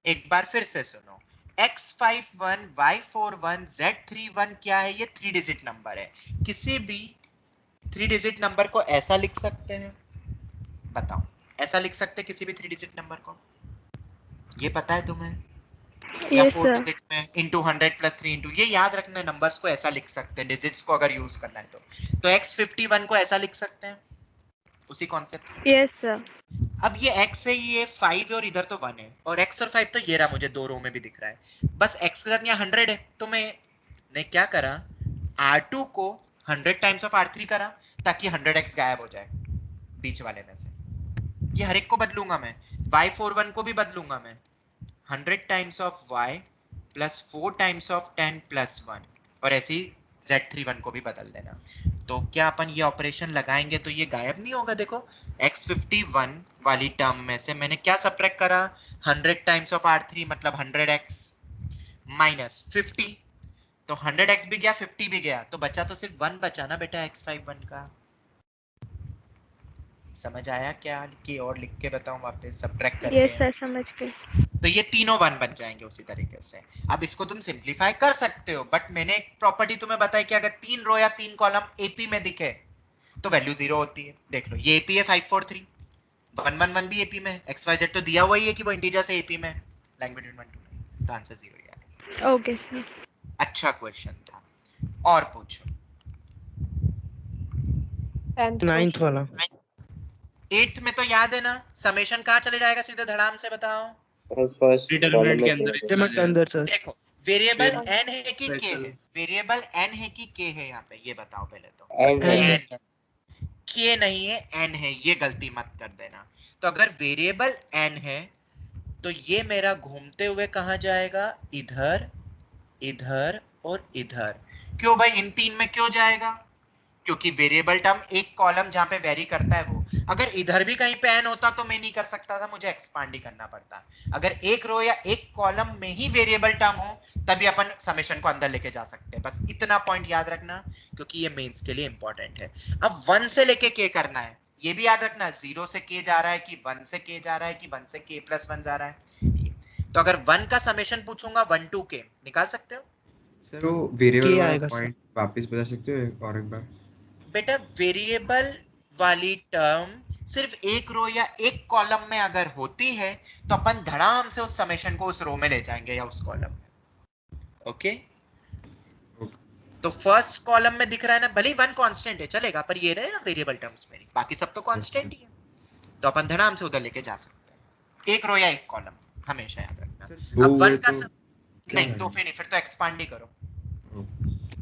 एक बार फिर से सुनो, X51, Y41, Z31 क्या है? ये 3 डिजिट नंबर है। किसी भी 3 डिजिट नंबर को ऐसा लिख सकते हैं? बताओ, ऐसा लिख सकते हैं किसी भी 3 डिजिट नंबर को? ये पता है तुम्हें? या यस 4 सर। डिजिट में इंटू 100 प्लस 3 इंटू, ये याद रखना है, नंबर्स को ऐसा लिख सकते हैं डिजिट्स को अगर यूज करना है तो X51 को ऐसा लिख सकते हैं उसी कॉन्सेप्ट से। Yes sir. अब ये x है, ये 5 है, और इधर तो 1 है, और x और 5 तो ये रहा, मुझे 2 रो में भी दिख रहा है। बस x के साथ यहाँ 100 है, तो मैंने क्या करा? R2 को 100 टाइम्स ऑफ R3 करा ताकि 100x गायब हो जाए बीच वाले में से। ये हर एक को बदलूंगा मैं, Y41 को भी बदलूंगा मैं 100 times of y plus 4 times of 10 plus 1, और ऐसे ही Z31 को भी बदल देना। तो क्या अपन ये ऑपरेशन लगाएंगे तो ये गायब नहीं होगा? देखो X51 वाली टर्म में से मैंने क्या सब्ट्रैक्ट करा? 100 टाइम्स ऑफ R3 मतलब 100x माइनस 50, तो 100x भी गया 50 भी गया, तो बचा तो सिर्फ 1 बचा ना बेटा X51 का। समझ आया क्या? कि और लिख के बताऊं वापस सब्ट्रैक्ट करके? यस सर समझ गए। तो ये तीनों 1 बन जाएंगे उसी तरीके से। अब इसको तुम सिंप्लीफाई कर सकते हो, बट मैंने एक प्रॉपर्टी तुम्हें बताई कि अगर 3 रो या 3 कॉलम एपी में दिखे तो वैल्यू 0 होती है। देख लो ये एपी है 543, 111 भी एपी में, XYZ तो दिया हुआ ही है कि वो इंटीजर से एपी में, लैंग्वेज 1 2, तो आंसर 0 ही आएगा। Okay sir. अच्छा क्वेश्चन था, और पूछो। 9th वाला। 8th में तो याद है ना, समेशन कहाँ चले जाएगा सीधे धड़ाम से बताओ? फर्स्ट डिटरमिनेंट के अंदर डिटरमिनेंट के अंदर सर। देखो वेरिएबल Special. n है कि k है? वेरिएबल n है कि k है? यहाँ पे ये बताओ पहले तो। एंड n k नहीं है, n है, ये गलती मत कर देना। तो अगर वेरिएबल n है तो ये मेरा घूमते हुए कहाँ जाएगा? इधर, इधर और इधर। क्यों भाई इन 3 में क्यों जाएगा? क्योंकि वेरिएबल टर्म एक कॉलम जहां पे वेरी करता है वो, अगर इधर भी कहीं पे n होता तो मैं नहीं कर सकता था, मुझे एक्सपांड ही करना पड़ता। अगर एक रो या एक कॉलम में ही वेरिएबल टर्म हो तभी अपन समेशन को अंदर लेके जा सकते हैं। बस इतना पॉइंट याद रखना, क्योंकि ये मेंस के लिए इंपॉर्टेंट है। अब 1 से लेके k करना है, ये भी याद रखना, 0 से k जा रहा है कि 1 से k जा रहा है कि 1 से k प्लस 1 जा रहा है। तो अगर 1 का समेशन पूछूंगा 1 to k निकाल सकते हो? सर वो वेरिएबल K वाला आएगा सर। पॉइंट वापस बता सकते हो और एक बार? बेटा वेरिएबल वाली टर्म सिर्फ एक रो या एक कॉलम में अगर होती है तो अपन धड़ाम से उस समेशन को उस रो में ले जाएंगे या उस कॉलम में। ओके, तो फर्स्ट कॉलम में दिख रहा है ना, भले ही 1 कांस्टेंट है चलेगा, पर ये रहे ना वेरिएबल टर्म्स मेरी, बाकी सब तो कांस्टेंट ही है, तो अपन धड़ाम से उधर लेके जा सकते हैं। एक रो या एक कॉलम हमेशा याद रखना। अब 1 का नहीं तो फिर तो एक्सपांड ही करो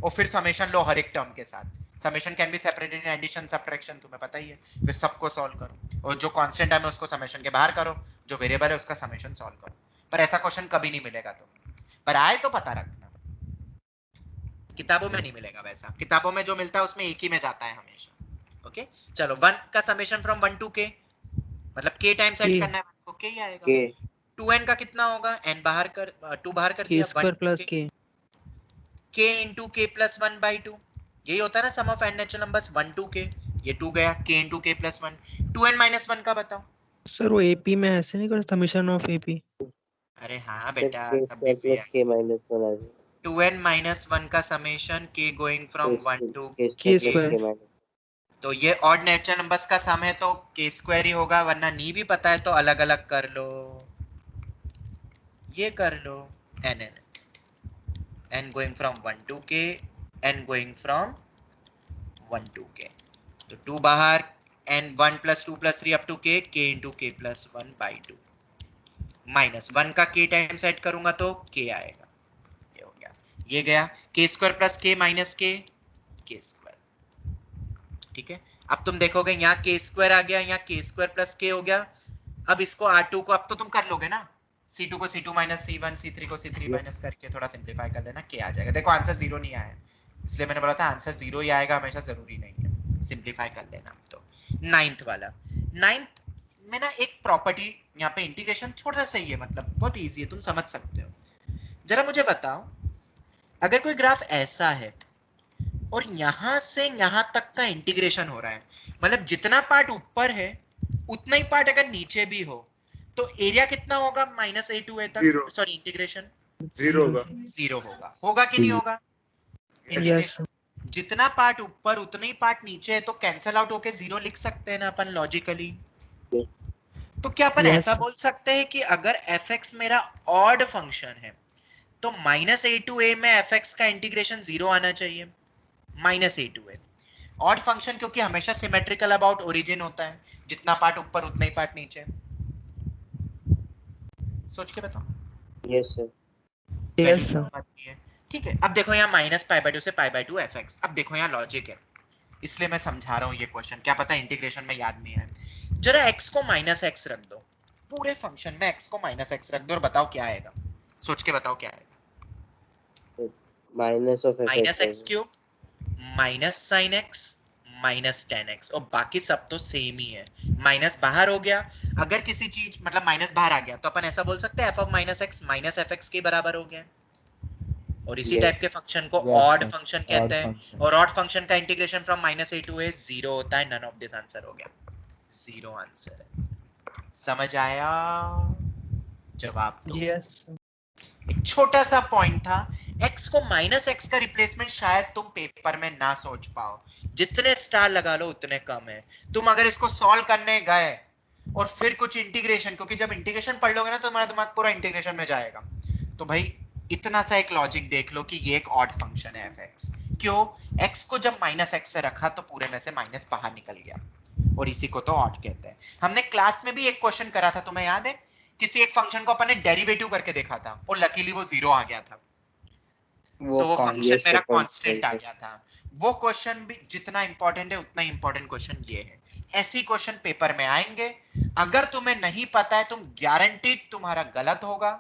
और फिर समेशन लो हर एक टर्म के साथ। Summation can be separated in addition subtraction, तुम्हें पता ही है। फिर सबको सॉल्व करो, और जो कांस्टेंट टर्म है उसको समेशन के बाहर करो, जो वेरिएबल है उसका समेशन सॉल्व करो। पर ऐसा क्वेश्चन कभी नहीं मिलेगा तुम्हें, पर आए तो पता रखना, किताबों में नहीं मिलेगा वैसा। किताबों में जो मिलता है उसमें एक ही में जाता है हमेशा। ओके चलो, 1 का समेशन फ्रॉम 1 to k, मतलब k टाइम्स ऐड करना है तो k ही आएगा। के 2n का कितना होगा? n बाहर कर, 2 बाहर कर k दिया, square plus k। k into k plus 1 by 2, यही होता है ना sum of n natural numbers 1 to k, ये 2 गया, k into k plus 1। 2n minus 1 का बताओ। सर वो एपी में ऐसे नहीं कर, समेशन ऑफ एपी। अरे हाँ सर बेटा, के तब भी स्क्वायर प्लस के माइनस 1 आ जाएगा। 2n minus 1 का summation k going from 1 to के k स्क्वायर प्लस स्क्वायर। के माइनस तो ये ऑड नेचुरल नंबर्स का सम है तो के स्क्वायर ही होगा, वरना नहीं भी पता है तो अलग अलग कर लो, ये कर लो n going from 1 to k, n going from 1 to k, तो 2 बाहर, n 1 + 2 + 3 up to k, k into k + 1 by 2, minus 1 का k टाइम्स ऐड करूंगा तो k आएगा, ये हो गया, ये गया k square plus k minus k, k square, ठीक है। अब तुम देखोगे यहाँ k स्क्वायर आ गया, यहाँ k स्क्वायर प्लस k हो गया, अब इसको R2 को अब तो तुम कर लोगे ना, C2 को C2 माइनस C1, C3 को C3 माइनस करके थोड़ा सिंप्लीफाई कर लेना, k आ जाएगा। देखो आंसर 0 नहीं आया, इसलिए मैंने बोला था आंसर 0 ही आएगा हमेशा, जरूरी नहीं है, सिंप्लीफाई कर लेना। तो 9th वाला, 9th में ना एक प्रॉपर्टी यहाँ पे इंटीग्रेशन थोड़ा सा ही है, मतलब बहुत इजी है, तुम समझ सकते हो। जरा मुझे बताओ, अगर कोई ग्राफ ऐसा है और यहाँ से यहाँ तक का इंटीग्रेशन हो रहा है, मतलब जितना पार्ट ऊपर है उतना ही पार्ट अगर नीचे भी हो, तो एरिया कितना होगा -a to a तक, सॉरी इंटीग्रेशन 0 होगा। 0 होगा, होगा कि नहीं होगा? यस जितना पार्ट ऊपर उतना ही पार्ट नीचे है, तो कैंसल आउट होके 0 लिख सकते हैं ना अपन लॉजिकली। तो क्या अपन Yes. ऐसा बोल सकते हैं कि अगर fx मेरा ऑड फंक्शन है तो -a to a में fx का इंटीग्रेशन 0 आना चाहिए, -a to a। Odd function क्योंकि हमेशा सिमेट्रिकल अबाउट ओरिजिन होता है, जितना पार्ट ऊपर उतना ही पार्ट नीचे। सोच के बताओ। Yes sir. Yes sir. ठीक है, अब देखो यहाँ -π/2 से π/2 fx, अब देखो यहाँ लॉजिक है, इसलिए मैं समझा रहा हूँ ये क्वेश्चन, क्या पता इंटीग्रेशन में याद नहीं है। जरा x को -x रख दो, पूरे फंक्शन में x को -x रख दो और बताओ क्या आएगा, सोच के बताओ क्या आएगा। Minus of -x cube -sin x -10x, और बाकी सब तो सेम ही है, माइनस बाहर हो गया, अगर किसी चीज मतलब माइनस बाहर आ गया तो अपन ऐसा बोल सकते हैं f of -x -fx के बराबर हो गया, और इसी टाइप के फंक्शन को ऑड फंक्शन कहते हैं, और ऑड फंक्शन का integration from -a to a 0 होता है, नन ऑफ दिस आंसर हो गया, 0 आंसर है। समझ आया? जवाब दो। यस एक छोटा सा पॉइंट था, x को -x का रिप्लेसमेंट शायद तुम पेपर में ना सोच पाओ, जितने स्टार लगा लो उतने कम है। तुम अगर इसको सॉल्व करने गए और फिर कुछ इंटीग्रेशन, क्योंकि जब इंटीग्रेशन पढ़ लोगे ना तो तुम्हारा दिमाग पूरा इंटीग्रेशन में जाएगा, तो भाई इतना सा एक लॉजिक देख लो कि ये एक ऑड फंक्शन है fx। क्यों? x को जब -x से रखा तो पूरे में से माइनस बाहर निकल गया, और इसी को तो ऑड कहते हैं। हमने क्लास में भी एक क्वेश्चन करा था, तुम्हें याद है? किसी एक फंक्शन को अपन ने डेरिवेटिव करके देखा था और लकीली वो 0 आ गया था, तो वो फंक्शन मेरा कांस्टेंट आ गया था। वो क्वेश्चन भी जितना इंपॉर्टेंट है उतना इंपॉर्टेंट क्वेश्चन ये है। ऐसे क्वेश्चन पेपर में आएंगे, अगर तुम्हें नहीं पता है तुम गारंटीड तुम्हारा गलत होगा,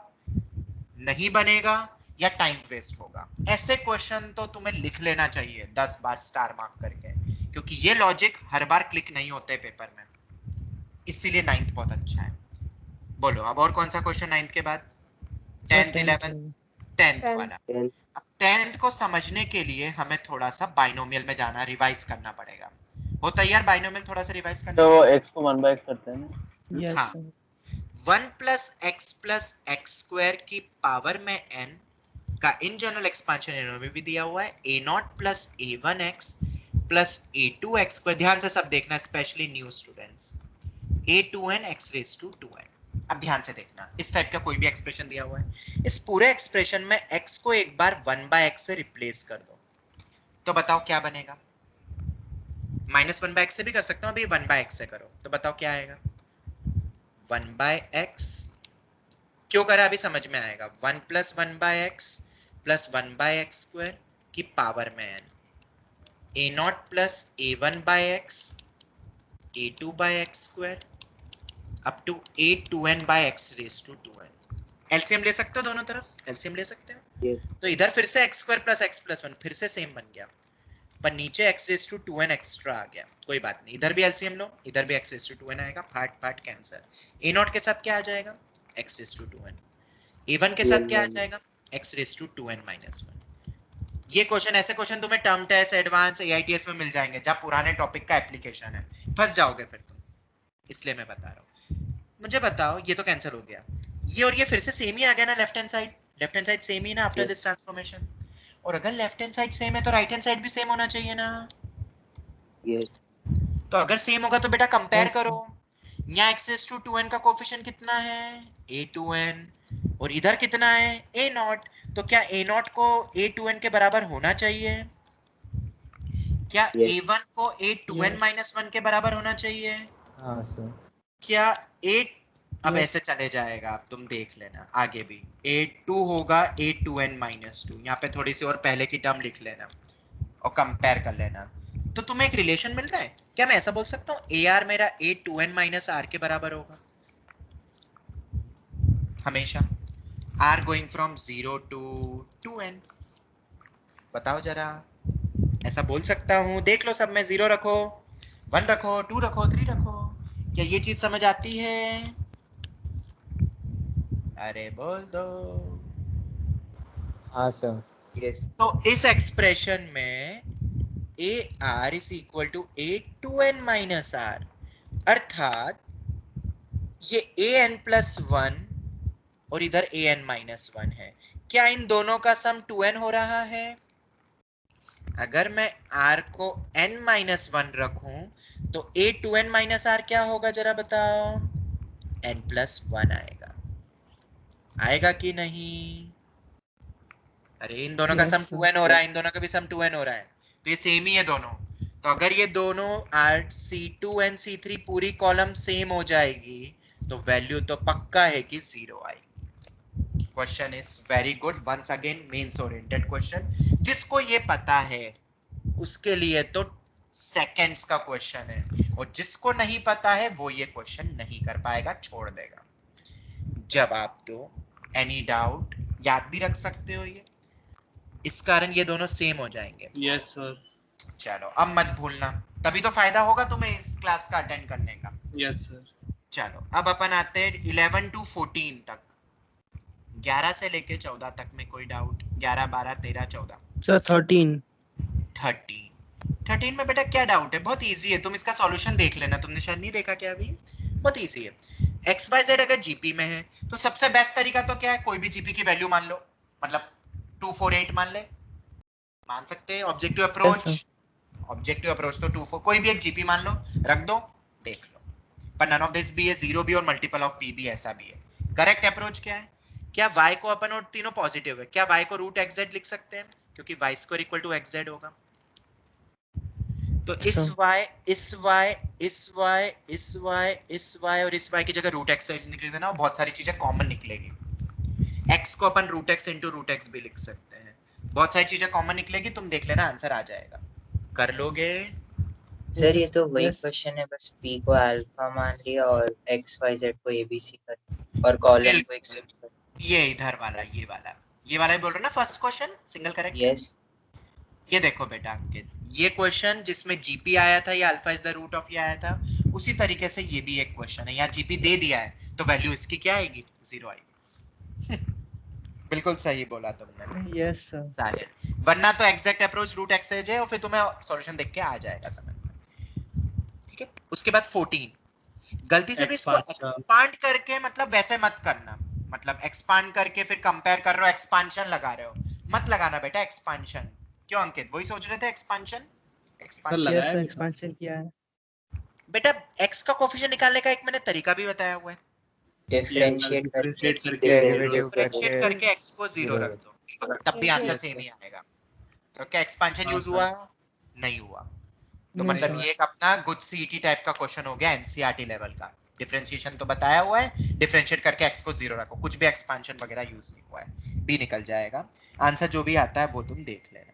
नहीं बनेगा या टाइम वेस्ट होगा। ऐसे क्वेश्चन तो तुम्हें लिख लेना चाहिए 10 बार स्टार मार्क करके, क्योंकि ये लॉजिक हर बार क्लिक नहीं होते पेपर में, इसीलिए 9th बहुत अच्छा है। बोलो अब और कौन सा क्वेश्चन 9th के बाद? 10th 11th 10th वाला। अब 10th को समझने के लिए हमें थोड़ा सा बाइनोमियल में जाना, रिवाइज करना पड़ेगा। हो तैयार बाइनोमियल थोड़ा सा रिवाइज करना? तो x को 1/x करते हैं ना। यस हाँ। 1 + x + x² की पावर में n का इन जनरल एक्सपेंशन इन्होंने भी दिया हुआ है, a0 + a1x + a2x²। ध्यान से सब देखना, specially new students. a2n x⁻²n। अब ध्यान से देखना, इस टाइप का कोई भी एक्सप्रेशन दिया हुआ है, इस पूरे एक्सप्रेशन में x को एक बार 1/x से रिप्लेस कर दो, तो बताओ क्या बनेगा? -1/x से भी कर सकता हूं, अभी 1/x से करो तो बताओ क्या आएगा? 1/x क्यों करा अभी समझ में आएगा। 1 + 1/x + 1/x² की पावर में n, a0 + a1/x a2/x² up to a2n/x⁻²n। LCM ले सकते हो दोनों तरफ, एलसीएम ले सकते हो। तो इधर फिर से x² + x + 1 फिर से सेम बन गया, पर नीचे x⁻²n एक्स्ट्रा आ गया, कोई बात नहीं, इधर भी एलसीएम लो, इधर भी x⁻²n आएगा, पार्ट कैंसिल। a0 के साथ क्या आ जाएगा? x⁻²n। a1 के साथ क्या आ जाएगा? x⁻²n-1। ये क्वेश्चन, ऐसे क्वेश्चन तुम्हें टर्म टेस्ट, एडवांस, AITS में मिल जाएंगे जब पुराने टॉपिक का एप्लीकेशन है, फंस जाओगे फिर तुम, इसलिए मैं बता रहा हूँ। मुझे बताओ, ये तो कैंसिल हो गया, ये और ये फिर से सेम ही आ गया ना, लेफ्ट हैंड साइड सेम ही ना आफ्टर दिस ट्रांसफॉर्मेशन, और अगर लेफ्ट हैंड साइड सेम है तो राइट हैंड साइड भी सेम होना चाहिए ना। यस। तो अगर सेम होगा तो बेटा कंपेयर Yes, करो। यहाँ x⁻²n का कोफिशिएंट कितना है a2n, और इधर कितना है a0, तो क्या a0 को a2n के बराबर होना चाहिए? क्या Yes. a1 को a2n Yes. -1 के बराबर होना चाहिए? हाँ सर। क्या a अब Yes. ऐसे चले जाएगा, अब तुम देख लेना आगे भी a2 होगा a2n -2, यहाँ पे थोड़ी सी और पहले की टर्म लिख लेना और कंपेयर कर लेना, तो तुम्हें एक रिलेशन मिल रहा है। क्या मैं ऐसा बोल सकता हूँ AR मेरा a2n -r के बराबर होगा हमेशा, r going from 0 to 2n? बताओ जरा, ऐसा बोल सकता हूँ? देख लो, सब में 0 रखो, 1 रखो, 2 रखो, 3 रखो। क्या ये चीज समझ आती है? अरे बोल दो। हाँ सर। Yes. तो इस एक्सप्रेशन में AR is equal to A2n minus R, अर्थात ये AN+1 और इधर AN-1 है। क्या इन दोनों का सम 2n हो रहा है? अगर मैं R को n-1 रखूं तो A2n minus R क्या होगा जरा बताओ? n+1 आएगा, आएगा कि नहीं? अरे इन दोनों का Yes, सम sir. 2n हो रहा है, इन दोनों का भी सम 2n हो रहा है, तो ये सेम ही है दोनों। तो अगर ये दोनों C2 and C3 पूरी कॉलम सेम हो जाएगी तो वैल्यू तो पक्का है कि 0 आएगी। Question is very good, once again mains oriented question. जिसको ये पता है उसके लिए तो सेकंड्स का क्वेश्चन है, और जिसको नहीं पता है वो ये क्वेश्चन नहीं कर पाएगा, छोड़ देगा। जवाब दो, एनी डाउट? याद भी रख सकते हो ये, इस कारण ये दोनों सेम हो जाएंगे। Yes sir. चलो अब मत भूलना, तभी तो फायदा होगा तुम्हें इस क्लास का अटेंड करने का। Yes sir. चलो अब अपन आते हैं 11 to 14 तक, 11 से लेके 14 तक में कोई डाउट? 11, 12, 13, 14, Sir, 13. 13 में बेटा क्या डाउट है? बहुत इजी है, तुम इसका सॉल्यूशन देख लेना, तुमने शायद नहीं देखा क्या अभी? बहुत इजी है। XYZ अगर जीपी में है तो सबसे बेस्ट तरीका तो क्या है? कोई भी जीपी की वैल्यू मान लो, मतलब 248 मान ले, मान सकते हैं। Objective approach, sir. Objective approach तो 24, कोई भी एक जीपी मान लो, रख दो, देख लो। पर नन ऑफ दिस भी है, 0 भी और मल्टीपल ऑफ p भी, ऐसा भी है। करेक्ट अप्रोच क्या है? क्या y को अपन, और तीनों पॉजिटिव है, क्या y को √xz लिख सकते हैं? क्योंकि y² = xz होगा। तो इस y, इस y, इस y, इस y, इस y और इस y की जगह √xz निकल देना, और बहुत सारी चीजें कॉमन निकलेगी। x को अपन √x × √x भी लिख सकते हैं, बहुत सारी चीजें कॉमन निकलेगी, तुम देख लेना, आंसर आ जाएगा। कर लोगे? सर ये तो वही Yes. क्वेश्चन है, बस p को अल्फा मान लिया और x y z को abc कर और कॉलम को एक स्विच कर। ये इधर वाला, ये वाला ही बोल रहा ना, first question single correct. Yes. ये देखो बेटा अंकित, ये क्वेश्चन जिसमें जीपी आया था, ये alpha is the root of ये आया था, उसी तरीके से ये भी एक क्वेश्चन है। यहाँ जीपी दे दिया है तो वैल्यू इसकी क्या आएगी? 0 आएगी। बिल्कुल सही बोला तुमने। Yes, sir. साहिल, वरना तो एग्जैक्ट अप्रोच √xz है और फिर तुम्हें सॉल्यूशन देख के आ जाएगा समझ में। ठीक है, उसके बाद 14, गलती से भी इसको एक्सपांड करके, मतलब वैसे मत करना, मतलब एक्सपांड करके फिर कंपेयर कर रहे हो, एक्सपांशन लगा रहे हो, मत लगाना बेटा एक्सपांशन। क्यों अंकित, वही सोच रहे थे एक्सपांशन? Yes, sir. Expansion किया है. बेटा x का कोफिशिएंट निकालने का एक मैंने तरीका भी बताया हुआ है, डिफरेंशिएट करके x को 0 रख दो, तब भी आंसर सेम ही आएगा। तो क्या एक्सपांशन यूज हुआ? नहीं हुआ। तो मतलब ये एक अपना गुड सीईटी टाइप का क्वेश्चन हो गया, एनसीईआरटी लेवल का। डिफरेंशिएशन तो बताया हुआ है, डिफरेंशिएट करके x को 0 रखो, कुछ भी एक्सपांशन वगैरह यूज नहीं हुआ है, b निकल जाएगा। आंसर जो भी आता है वो तुम देख लेना,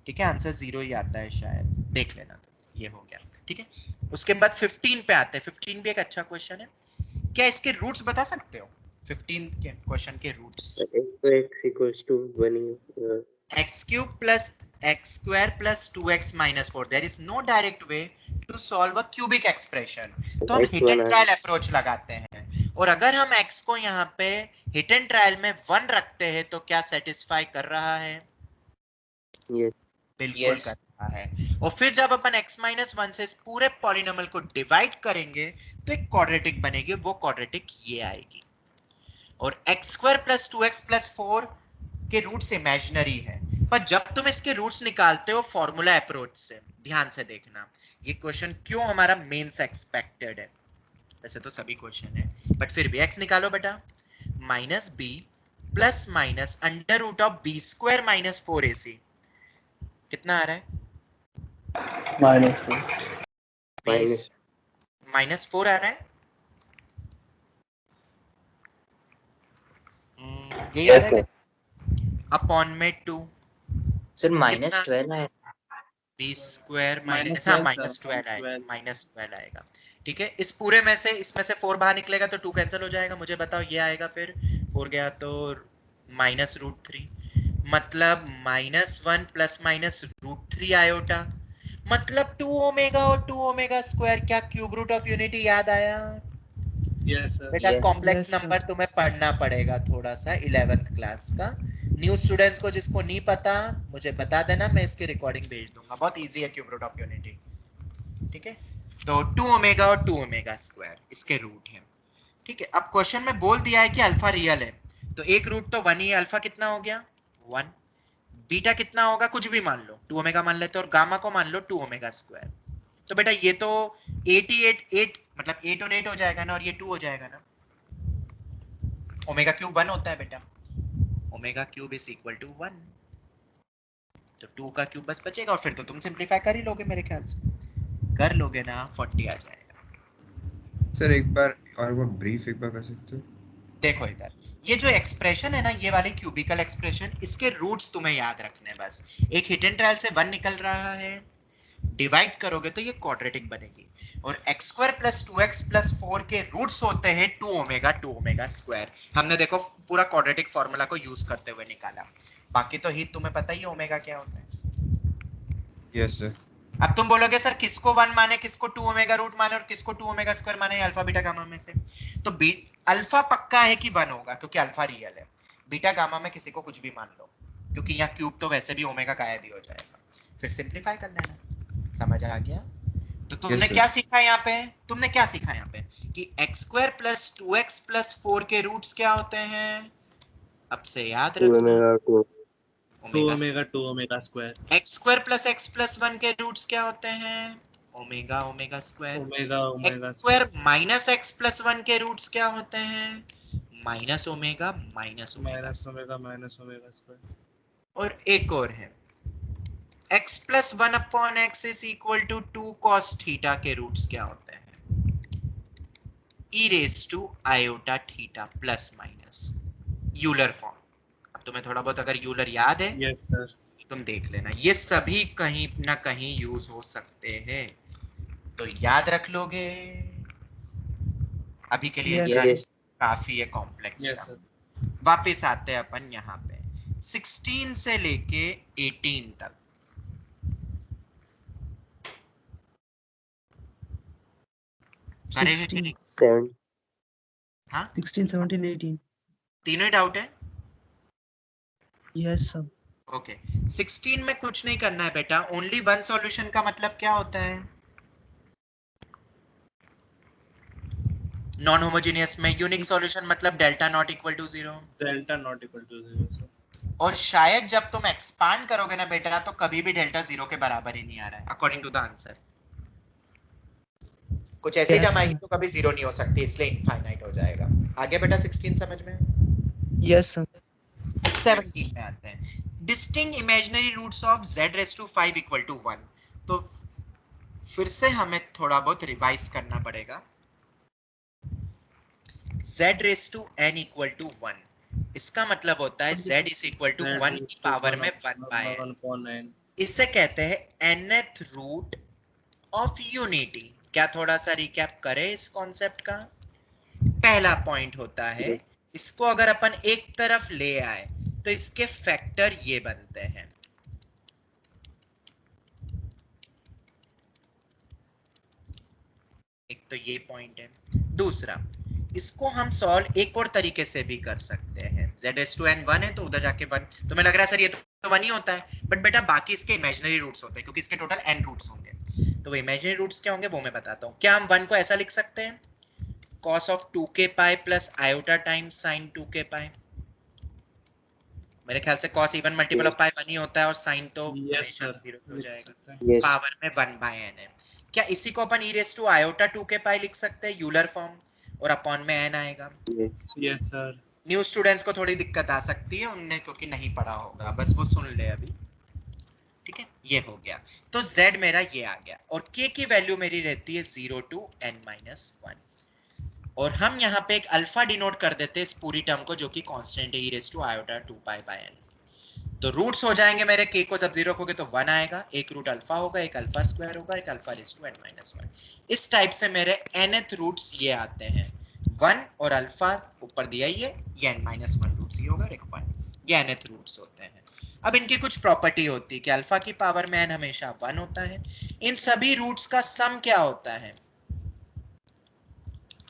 ठीक है? आंसर 0 ही आता है शायद, देख लेना। तो ये हो गया, ठीक है। उसके बाद 15 पे आते हैं। 15 भी एक अच्छा क्वेश्चन है, क्या इसके रूट्स बता सकते हो? 15 के क्वेश्चन के roots. x³ + x² + 2x - 4, there is no direct way to solve a cubic expression। तो हम हिट एंड ट्रायल अप्रोच लगाते हैं, और अगर हम x को यहाँ पे हिट एंड ट्रायल में 1 रखते हैं तो क्या सेटिस्फाई कर रहा है? Yes. बिल्कुल कर रहा है। और फिर जब अपन x - 1 से इस पूरे पॉलिनोमियल को डिवाइड करेंगे तो एक क्वाड्रेटिक बनेगी, वो क्वाड्रेटिक ये आएगी। और x² + 2x + 4 के रूट्स इमेजिनरी है, पर जब तुम इसके रूट्स निकालते हो फॉर्मूला अप्रोच से, ध्यान से देखना, ये क्वेश्चन क्यों हमारा मेंस एक्सपेक्टेड है। वैसे तो सभी क्वेश्चन है, बट फिर भी x निकालो बेटा, minus b plus minus under root of b square minus 4ac, कितना आ रहा है? माइनस 4 आ रहा है। यही आ रहा है अपॉन में 2 सर -12 है। बी स्क्वायर माइनस -12 -12 आएगा। ठीक है, इस पूरे में से, इसमें से 4 बाहर निकलेगा तो 2 कैंसिल हो जाएगा। मुझे बताओ ये आएगा, फिर 4 गया तो -√3, मतलब -1 प्लस -√3 आयोटा, मतलब 2 ओमेगा और 2 ओमेगा स्क्वायर। क्या क्यूब रूट ऑफ यूनिटी याद आया? Yes sir. बेटा Yes. कॉम्प्लेक्स Yes, नंबर तुम्हें पढ़ना पड़ेगा थोड़ा सा 11th क्लास का। न्यू स्टूडेंट्स को जिसको नहीं पता मुझे बता देना, मैं इसकी रिकॉर्डिंग भेज दूंगा। बहुत इजी है क्यूब रूट ऑफ यूनिटी। ठीक है, तो 2 ओमेगा और 2 ओमेगा स्क्वायर इसके रूट है। ठीक है, अब क्वेश्चन में बोल दिया है कि अल्फा रियल है, तो एक रूट तो 1 ही है। अल्फा कितना हो गया? 1। बीटा कितना होगा? कुछ भी मान लो, 2 ओमेगा मान लेते, और गामा को मान लो 2 ओमेगा स्क्वायर। तो बेटा ये तो 8 मतलब 8 और 8 हो जाएगा ना, और ये 2 हो जाएगा ना। ओमेगा क्यूब 1 होता है बेटा, omega cube is equal to 1, तो 2 का क्यूब बस बचेगा, और फिर तो तुम सिंपलीफाई कर ही लोगे, मेरे ख्याल से कर लोगे ना, 40 आ जाएगा। सर एक बार और वो ब्रीफ एक बार कर सकते हो? देखो इधर, ये जो एक्सप्रेशन है ना, ये वाली क्यूबिकल एक्सप्रेशन, इसके रूट्स तुम्हें याद रखने बस। एक हिडन ट्रायल से 1 निकल रहा है, डिवाइड करोगे तो ये क्वाड्रेटिक बनेगी, और x² + 2x + 4 के रूट्स होते हैं 2 ओमेगा स्क्वायर। हमने देखो पूरा क्वाड्रेटिक फॉर्मूला को यूज करते हुए निकाला। बाकी तो ही तुम्हें पता ही है ओमेगा क्या होता है। Yes sir. अब तुम बोलोगे सर किसको 1 माने, किसको 2 ओमेगा रूट माने, और किसको 2 ओमेगा स्क्वायर माने, अल्फा बीटा गामा में से। तो अल्फा पक्का है कि 1 होगा, क्योंकि अल्फा रियल है। बीटा गामा में किसी को कुछ भी मान लो, क्योंकि यहाँ क्यूब तो वैसे भी ओमेगा गायब ही हो जाएगा। फिर सिंपलीफाई कर लेना। समझ आ गया? तो तुमने क्या सीखा यहाँ पे? तुमने क्या सीखा यहाँ पे कि x² + 2x + 4 के रूट्स क्या होते हैं? अब से याद रखना, 2 ओमेगा स्क्वायर। x² + x + 1 के रूट्स क्या होते हैं? Omega square. x² - x + 1 के रूट्स क्या होते हैं? -Omega -omega square. और एक और है, x + 1/x = 2 cos थीटा के रूट्स क्या होते हैं? e⁻θ ± Euler form. अब तुम्हें थोड़ा बहुत अगर यूलर याद है यस सर। तुम देख लेना, ये सभी कहीं ना कहीं यूज हो सकते हैं, तो याद रख लोगे। अभी के लिए Yes, इतना Yes. काफी है कॉम्प्लेक्स यस का। सर। वापस आते हैं अपन यहाँ पे 16 से लेके 18 तक। करेंगे कि नहीं? हाँ 16, 17, 18. तीनों ही डाउट है? Yes, sir. ओके 16 में कुछ नहीं करना है बेटा, ओनली वन सॉल्यूशन का मतलब क्या होता है? नॉन होमोजेनियस में यूनिक सॉल्यूशन मतलब delta not equal to 0। Delta not equal to 0 sir. और शायद जब तुम एक्सपांड करोगे ना बेटा, तो कभी भी डेल्टा 0 के बराबर ही नहीं आ रहा है अकॉर्डिंग टू द आंसर। कुछ ऐसी Yes, टर्म आएगी sir. तो कभी 0 नहीं हो सकती, इसलिए इनफाइनाइट हो जाएगा। आगे बेटा 16 समझ में? Yes, sir. 17 में आते हैं, distinct imaginary roots of z⁵ = 1। तो फिर से हमें थोड़ा बहुत रिवाइज करना पड़ेगा। z⁵n = 1, इसका मतलब होता है z = 1 की पावर में 1/n। इसे कहते हैं nth रूट ऑफ यूनिटी। क्या थोड़ा सा रिकैप करें इस कॉन्सेप्ट का? पहला पॉइंट होता है, इसको अगर अपन एक तरफ ले आए तो इसके फैक्टर ये बनते हैं। एक तो ये पॉइंट है। दूसरा, इसको हम सॉल्व एक और तरीके से भी कर सकते हैं। z⁵n 1 है तो उधर जाके 1, तुम्हें लग रहा है सर ये तो 1 ही होता है, बट बेटा बाकी इसके इमेजिनरी रूट्स होते हैं, क्योंकि इसके टोटल n रूट्स होंगे। तो वो इमेजिनरी रूट्स क्या होंगे वो मैं बताता हूँ। क्या हम 1 को ऐसा लिख सकते हैं, cos of 2k π + iota times sin 2k π, मेरे ख्याल से cos इवन मल्टीपल ऑफ पाई 1 ही होता है और sin तो यस हमेशा सर 0 हो जाएगा, यस पावर में 1/n है। क्या इसी को अपन e raised to iota 2 के पाई लिख सकते हैं यूलर फॉर्म, और अपॉन में n आएगा। यस सर न्यू स्टूडेंट्स को थोड़ी दिक्कत आ सकती है, उनने क्योंकि नहीं पढ़ा होगा, बस वो सुन ले अभी। ठीक है, ये हो गया। तो z मेरा ये आ गया, और k की वैल्यू मेरी रहती है 0 to n-1, और हम यहाँ पे एक अल्फा डिनोट कर देते हैं इस पूरी टर्म को, जो कि कांस्टेंट है e raised to iota 2π/n। तो रूट्स हो जाएंगे मेरे, k को जब 0 रखोगे तो 1 आएगा, एक रूट अल्फा होगा, एक अल्फा स्क्वायर होगा, एक अल्फा रेज़ टू n-1। इस टाइप से मेरे nth रूट्स ये आते हैं, 1 और अल्फा ऊपर दिया ही है, ये n-1 रूट्स ये होगा, एक 1, ये nth रूट्स होते हैं। अब इनकी कुछ प्रॉपर्टी होती है कि अल्फा की पावर में n हमेशा 1 होता है, इन सभी रूट्स का सम क्या होता है,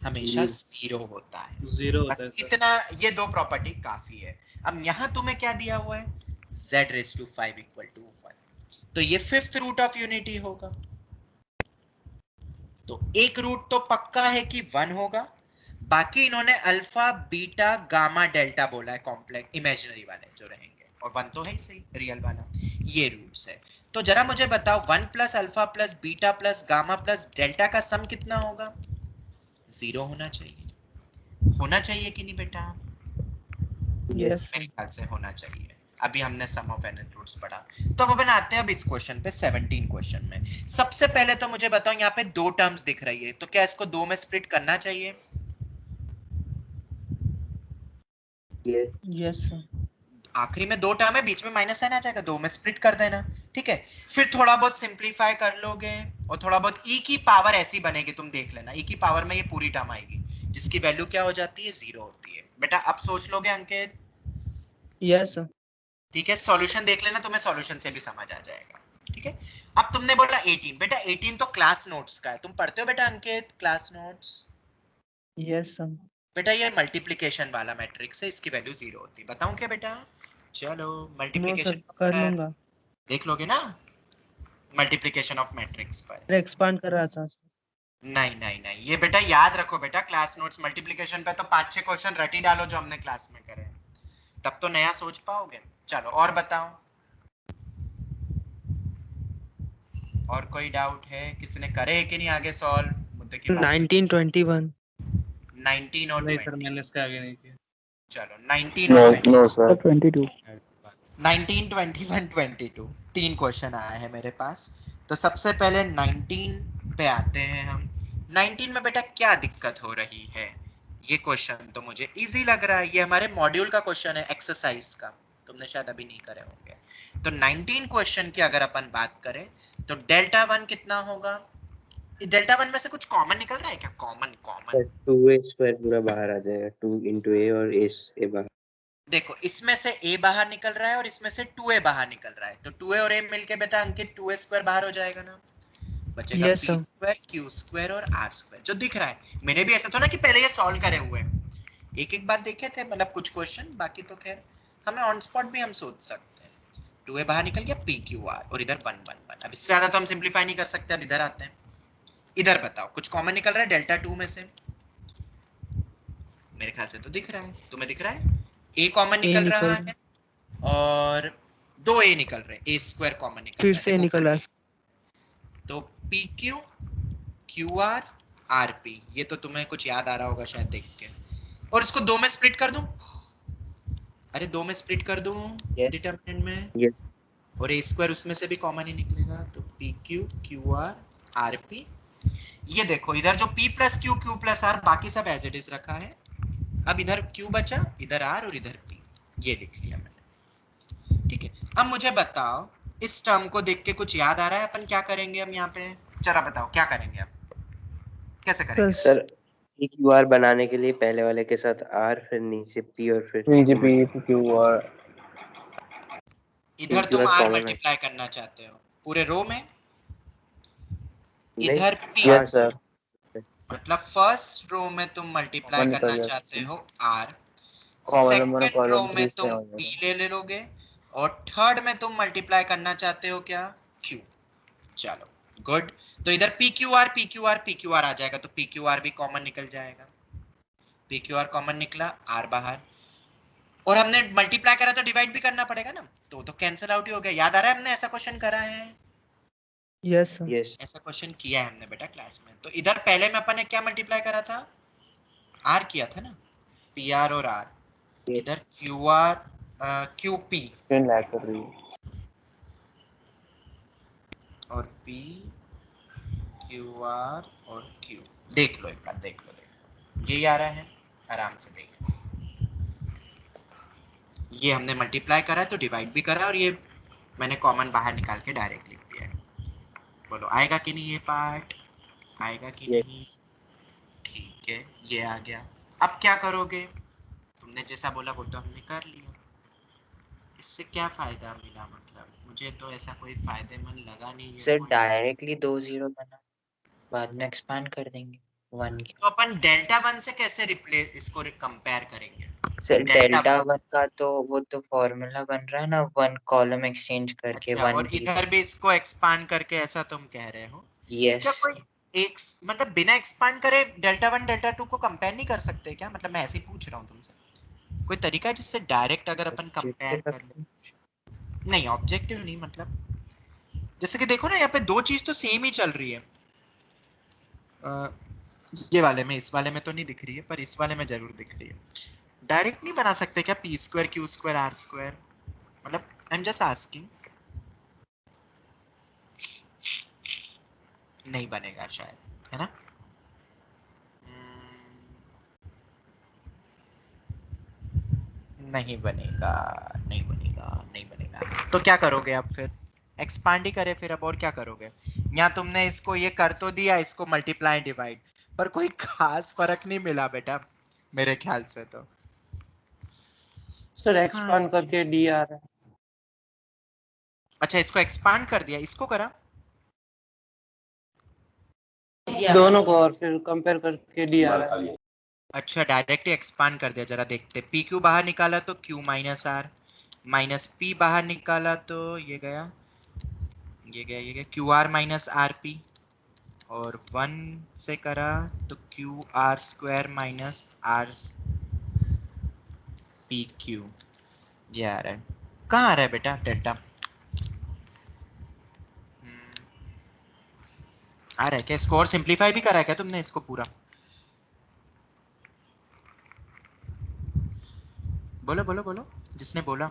हमेशा 0 होता है। 0 बस होता है सर। इतना, ये दो प्रॉपर्टी काफी है। अब यहाँ तुम्हें क्या दिया हुआ है, z raised to 5 equal to 1, तो ये 5th रूट ऑफ यूनिटी होगा। तो एक रूट तो पक्का है कि 1 होगा, बाकी इन्होंने अल्फा बीटा गामा डेल्टा बोला है, कॉम्प्लेक्स इमेजिनरी वाले जो रहेंगे, और 1 तो है ही सही रियल वाला, ये रूट्स है। तो जरा मुझे बताओ 1 plus alpha plus beta plus gamma plus delta का सम कितना होगा, 0 होना चाहिए कि नहीं बेटा? यस मेरे ख्याल से होना चाहिए। अभी हमने सम ऑफ n रूट्स पढ़ा, तो अब अपन आते हैं अब इस क्वेश्चन पे, 17 क्वेश्चन में। सबसे पहले तो मुझे बताओ, यहाँ पे 2 टर्म्स दिख रही है, तो क्या इसको 2 में स्प्लिट करना चाहिए? यस आखिरी में 2 टर्म है, बीच में माइनस n आ जाएगा, 2 में स्प्लिट कर देना। ठीक है, फिर थोड़ा बहुत सिंप्लीफाई कर लोगे, और थोड़ा बहुत e की पावर ऐसी बनेगी, तुम देख लेना, e की पावर में ये पूरी टर्म आएगी, जिसकी वैल्यू क्या हो जाती है, 0 होती है। बेटा अब सोच लोगे अंकित? यस ठीक है, सॉल्यूशन देख लेना, तुम्हें सॉल्यूशन से भी समझ आ जाएगा। ठीक है, अब तुमने बोला 18, बेटा 18 तो क्लास नोट्स का है, तुम पढ़ते हो बेटा अंकित क्लास नोट्स? यस बेटा ये मल्टीप्लिकेशन वाला मैट्रिक्स है, इसकी वैल्यू 0 होती है। बताऊं क्या बेटा? चलो नो सर मल्टीप्लिकेशन कर लूंगा, देख लोगे ना, मल्टीप्लिकेशन ऑफ मैट्रिक्स पर। एक्सपांड कर रहा था सर। नहीं नहीं नहीं, ये बेटा याद रखो बेटा, क्लास नोट्स मल्टीप्लिकेशन पे तो 5-6 क्वेश्चन रट ही डालो जो हमने क्लास में करे, तब तो नया सोच पाओगे। चलो और बताओ, और कोई डाउट है? किसी ने करे है कि नहीं आगे सॉल्व? मुद्दे की बात 1921 19 और नहीं 20। सर मैंने इसके आगे नहीं किया। चलो 19 और 20, नो सर 22 19, 21, 22 3 क्वेश्चन आए हैं मेरे पास। तो सबसे पहले 19 पे आते हैं हम। 19 में बेटा क्या दिक्कत हो रही है? ये क्वेश्चन तो मुझे इजी लग रहा है, ये हमारे मॉड्यूल का क्वेश्चन है, एक्सरसाइज का, तुमने शायद अभी नहीं करे होंगे। तो 19 क्वेश्चन की अगर अपन बात करें तो डेल्टा 1 कितना होगा? डेल्टा 1 में से कुछ कॉमन निकल रहा है क्या? कॉमन कॉमन 2a स्क्वायर पूरा बाहर आ जाएगा, 2 into a और a बाहर। देखो, इसमें से a बाहर निकल रहा है और इसमें से 2a बाहर निकल रहा है, तो 2a और a मिलके बेटा अंकित 2a स्क्वायर बाहर हो जाएगा ना, बचेगा Yes, p sir. Square q square और r स्क्वायर जो दिख रहा है। मैंने भी ऐसा था ना कि पहले ये सॉल्व करे हुए एक एक बार देखे थे, मतलब कुछ क्वेश्चन, बाकी तो खैर हमें ऑन स्पॉट भी हम सोच सकते हैं। 2a बाहर निकल गया, p q r, और इधर 1 1 1। अब इससे ज्यादा तो हम सिंपलीफाई नहीं कर सकते। अब इधर आते हैं, इधर बताओ कुछ कॉमन निकल रहा है डेल्टा 2 में से? मेरे ख्याल से तो दिख रहा है, तुम्हें दिख रहा है? a कॉमन निकल निकल रहा रहा है और 2a निकल रहे, a स्क्वायर कॉमन निकल फिर रहा है, से देखो निकल रहा है। तो pq qr rp, ये तो तुम्हें कुछ याद आ रहा होगा शायद देख के, और इसको 2 में स्प्लिट कर दूं, अरे 2 में स्प्लिट कर दूं Yes. डिटरमिनेंट में, Yes. और a स्क्वायर उसमें से भी कॉमन ही निकलेगा, तो pq qr rp। ये देखो इधर जो p plus q q plus r बाकी सब एज इट इज रखा है, अब इधर q बचा, इधर r और इधर p, ये लिख लिया मैंने। ठीक है, अब मुझे बताओ इस टर्म को देख के कुछ याद आ रहा है अपन क्या करेंगे हम यहाँ पे? जरा बताओ क्या करेंगे अब, कैसे करेंगे? सर एक QR बनाने के लिए पहले वाले के साथ R, फिर नीचे P और फिर नीचे p q और इधर PQ तुम और r common है। मल्टीप्लाई करना चाहते हो पूरे रो में, नहीं, इधर p, हाँ सर मतलब फर्स्ट रो में तुम मल्टीप्लाई Common करना निकल चाहते हो r, कॉमन में सेकंड रो कॉलम में 3 तुम से हो p जाएगा। ले लोगे, और थर्ड में तुम मल्टीप्लाई करना चाहते हो क्या? q। चलो गुड, तो इधर PQR आ जाएगा, तो PQR भी कॉमन निकल जाएगा, PQR कॉमन निकला, R बाहर, और हमने मल्टीप्लाई करा तो डिवाइड भी करना पड़ेगा ना, तो कैंसिल आउट ही हो गया। याद आ रहा है हमने ऐसा क्वेश्चन करा है? Yes sir. यस ऐसा क्वेश्चन किया है हमने बेटा क्लास में। तो इधर पहले में अपन ने क्या मल्टीप्लाई करा था? आर किया था ना, पी आर और आर। इधर Q R Q P screen lag कर रही है। और पी क्यू आर और क्यू। देख लो एक बार, देख लो यही आ रहा है, आराम से देख लो। ये हमने मल्टीप्लाई करा है तो डिवाइड भी करा, और ये मैंने कॉमन बाहर निकाल के डायरेक्ट लिख दिया है। बोलो आएगा कि नहीं ये पार्ट? आएगा कि Yes. नहीं? ठीक है, ये आ गया। अब क्या करोगे? तुमने जैसा बोला वो तो हमने कर लिया। इससे क्या फायदा मिला? मतलब मुझे तो ऐसा कोई फायदेमंद लगा नहीं है। सर डायरेक्टली 2 0 बना, बाद में एक्सपांड कर देंगे 1 के। तो अपन डेल्टा 1 से कैसे रिप्लेस इसको कंपेयर करेंगे? सर डेल्टा 1 का तो वो तो फॉर्मूला बन रहा है ना, 1 कॉलम एक्सचेंज करके अच्छा, 1 और इधर भी इसको एक्सपांड करके, ऐसा तुम कह रहे हो? यस। क्या कोई एक मतलब बिना एक्सपांड करे डेल्टा 1 डेल्टा 2 को कंपेयर नहीं कर सकते क्या? मतलब मैं ऐसे ही पूछ रहा हूँ तुमसे। कोई तरीका है जिससे डायरेक्ट अगर अपन कंपेयर कर ले? नहीं, ऑब्जेक्टिव नहीं, मतलब जैसे कि देखो ना, यहाँ पे दो चीज तो सेम ही चल रही है। ये वाले में, इस वाले में तो नहीं दिख रही है, पर इस वाले में जरूर दिख रही है। डायरेक्ट नहीं बना सकते क्या p square q square r square? मतलब आई एम जस्ट आस्किंग। नहीं बनेगा शायद, है ना? नहीं बनेगा, नहीं बनेगा, नहीं बनेगा। तो क्या करोगे आप फिर? एक्सपांड ही करे फिर अब, और क्या करोगे? यहाँ तुमने इसको ये कर तो दिया, इसको मल्टीप्लाई डिवाइड, पर कोई खास फर्क नहीं मिला बेटा मेरे ख्याल से तो। सर एक्सपांड करके डी आ रहा है। अच्छा, इसको एक्सपांड कर दिया, इसको करा दोनों को और फिर कंपेयर करके डी आ रहा है। अच्छा, डायरेक्ट ही एक्सपांड कर दिया। जरा देखते, पी क्यू बाहर निकाला तो q minus r, minus p बाहर निकाला तो ये गया, ये गया, ये गया q r minus r p, और 1 से करा तो q r square minus r p q. ये आ रहा है। कहाँ आ रहा है बेटा डेल्टा? आ रहा है क्या? इसको और सिंप्लीफाई भी करा है क्या तुमने इसको पूरा? बोलो बोलो बोलो, जिसने बोला।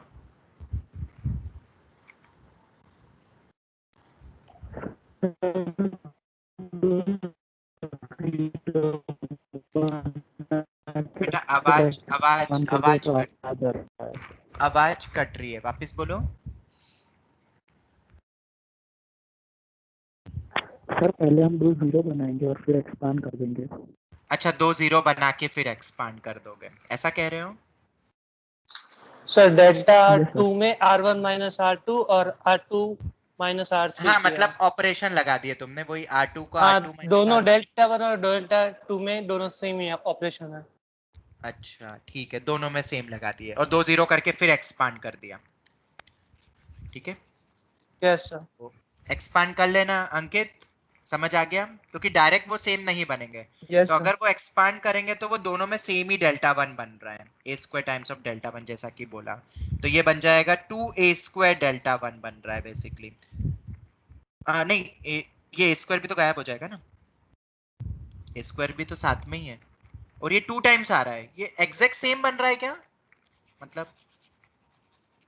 बेटा आवाज आवाज आवाज आवाज कट रही है, वापस बोलो। सर पहले हम 2 0 बनाएंगे और फिर एक्सपांड कर देंगे। अच्छा, 2 0 बना के फिर एक्सपांड कर दोगे, ऐसा कह रहे हो? सर डेल्टा 2 में R1 माइनस R2 और R2 माइनस R3। हाँ, मतलब ऑपरेशन लगा दिए तुमने, वही R2 को हाँ, R2 दोनों डेल्टा 1 और डेल्टा 2 में दोनों सेम ही ऑपरेशन है। अच्छा ठीक है, दोनों में सेम लगा दिए और 2 0 करके फिर एक्सपांड कर दिया। ठीक है, यस सर। एक्सपांड कर लेना अंकित, समझ आ गया? क्योंकि डायरेक्ट वो सेम नहीं बनेंगे। तो अगर वो एक्सपांड करेंगे तो वो दोनों में सेम ही डेल्टा 1 बन रहा है, a square times of delta 1, जैसा कि बोला। तो ये बन जाएगा 2a स्क्वायर डेल्टा 1 बन रहा है बेसिकली। नहीं, ये a स्क्वायर भी तो गायब हो जाएगा ना, a स्क्वायर भी तो साथ में ही है, और ये 2 टाइम्स आ रहा है, ये एग्जैक्ट सेम बन रहा है क्या? मतलब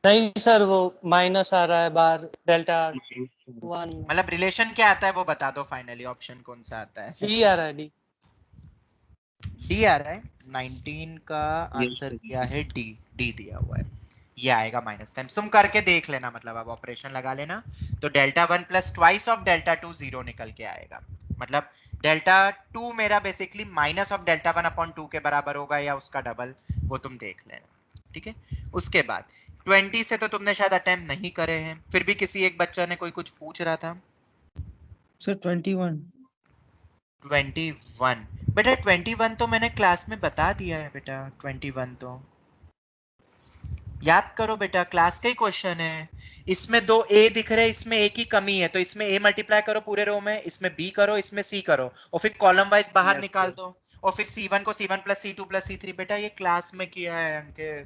नहीं सर, वो माइनस आ रहा है बाहर डेल्टा 1। मतलब रिलेशन क्या आता है वो बता दो फाइनली, ऑप्शन कौन सा आता है? डी आ रहा है, डी आ रहा है। 19 का आंसर किया है डी, डी दिया हुआ है। ये आएगा माइनस टाइम, सुम करके देख लेना, मतलब अब ऑपरेशन लगा लेना। तो delta 1 plus twice of delta 2 0 निकल के आएगा। मतलब डेल्टा 2 मेरा basically minus of delta 1 upon 2 के बराबर होगा या उसका डबल, वो तुम देख लेना। ठीक है, उसके बाद 20 से तो तुमने शायद अटेम्प्ट नहीं करे हैं, फिर भी किसी एक बच्चा ने कोई कुछ पूछ रहा था। सर 21 बेटा 21 तो मैंने क्लास में बता दिया है बेटा। 21 तो याद करो बेटा, क्लास का ही क्वेश्चन है। इसमें 2 a दिख रहे हैं, इसमें a की कमी है, तो इसमें a मल्टीप्लाई करो पूरे रो में, इसमें b करो, इसमें c करो, और फिर कॉलम वाइज बाहर निकाल दो, और फिर c1 को c1 plus c2 plus c3। बेटा ये क्लास में किया है अंकित,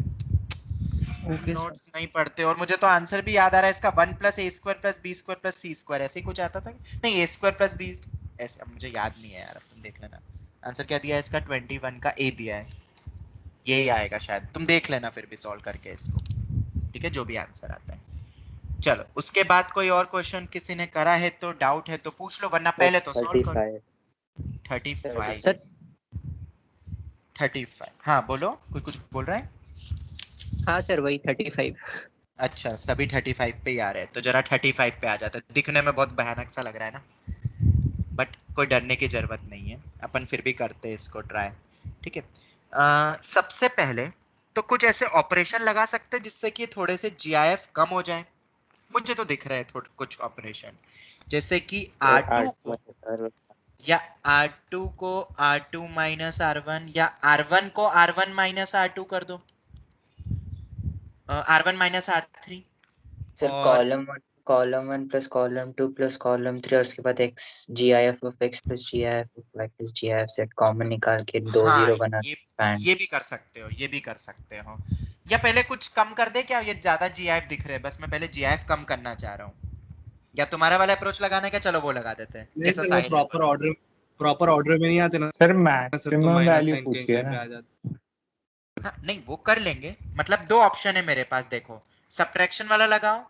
नोट्स नहीं पढ़ते और मुझे तो आंसर भी याद आ रहा है इसका 1 + a² + b² + c² ऐसे ही कुछ आता था नहीं a² + b ऐसे अब मुझे याद नहीं है यार अब तुम देख लेना आंसर क्या दिया है इसका 21 का a दिया है यही आएगा शायद तुम देख लेना फिर भी सॉल्व करके इसको ठीक है जो भी आंसर आता है चलो उसके बाद कोई और क्वेश्चन किसी ने करा है तो डाउट है तो पूछ लो वरना पहले तो सॉल्व करो 35 हाँ बोलो कोई कुछ बोल रहा है हाँ सर वही 35 अच्छा सभी 35 पे ही आ रहे हैं तो जरा 35 पे आ जाता है दिखने में बहुत भयानक सा लग रहा है ना बट कोई डरने की जरूरत नहीं है अपन फिर भी करते हैं इसको ट्राई ठीक है सबसे पहले तो कुछ ऐसे ऑपरेशन लगा सकते हैं जिससे कि थोड़े से GIF कम हो जाए मुझे तो दिख रहा है कुछ ऑपरेशन जैसे कि R2 को या R2 को R2 - R1 या R1 को R1 - R2 कर दो R1 - R3 sir column 1 + column 2 + column 3 और उसके बाद x GIF of x + GIF of y + GIF set common निकाल के 2 हाँ, 0 बना ये भी कर सकते हो या पहले कुछ कम कर दे क्या ये ज्यादा GIF दिख रहे हैं बस मैं पहले GIF कम करना चाह रहा हूँ या तुम्हारा वाला अप्रोच लगाना क्या चलो वो लगा देते हैं नहीं सर वो प्रॉपर ऑर्डर में नहीं आते ना सर मैक्सिमम वैल्यू पूछिए ना हाँ, नहीं वो कर लेंगे मतलब दो ऑप्शन है मेरे पास देखो सब्ट्रैक्शन वाला लगाओ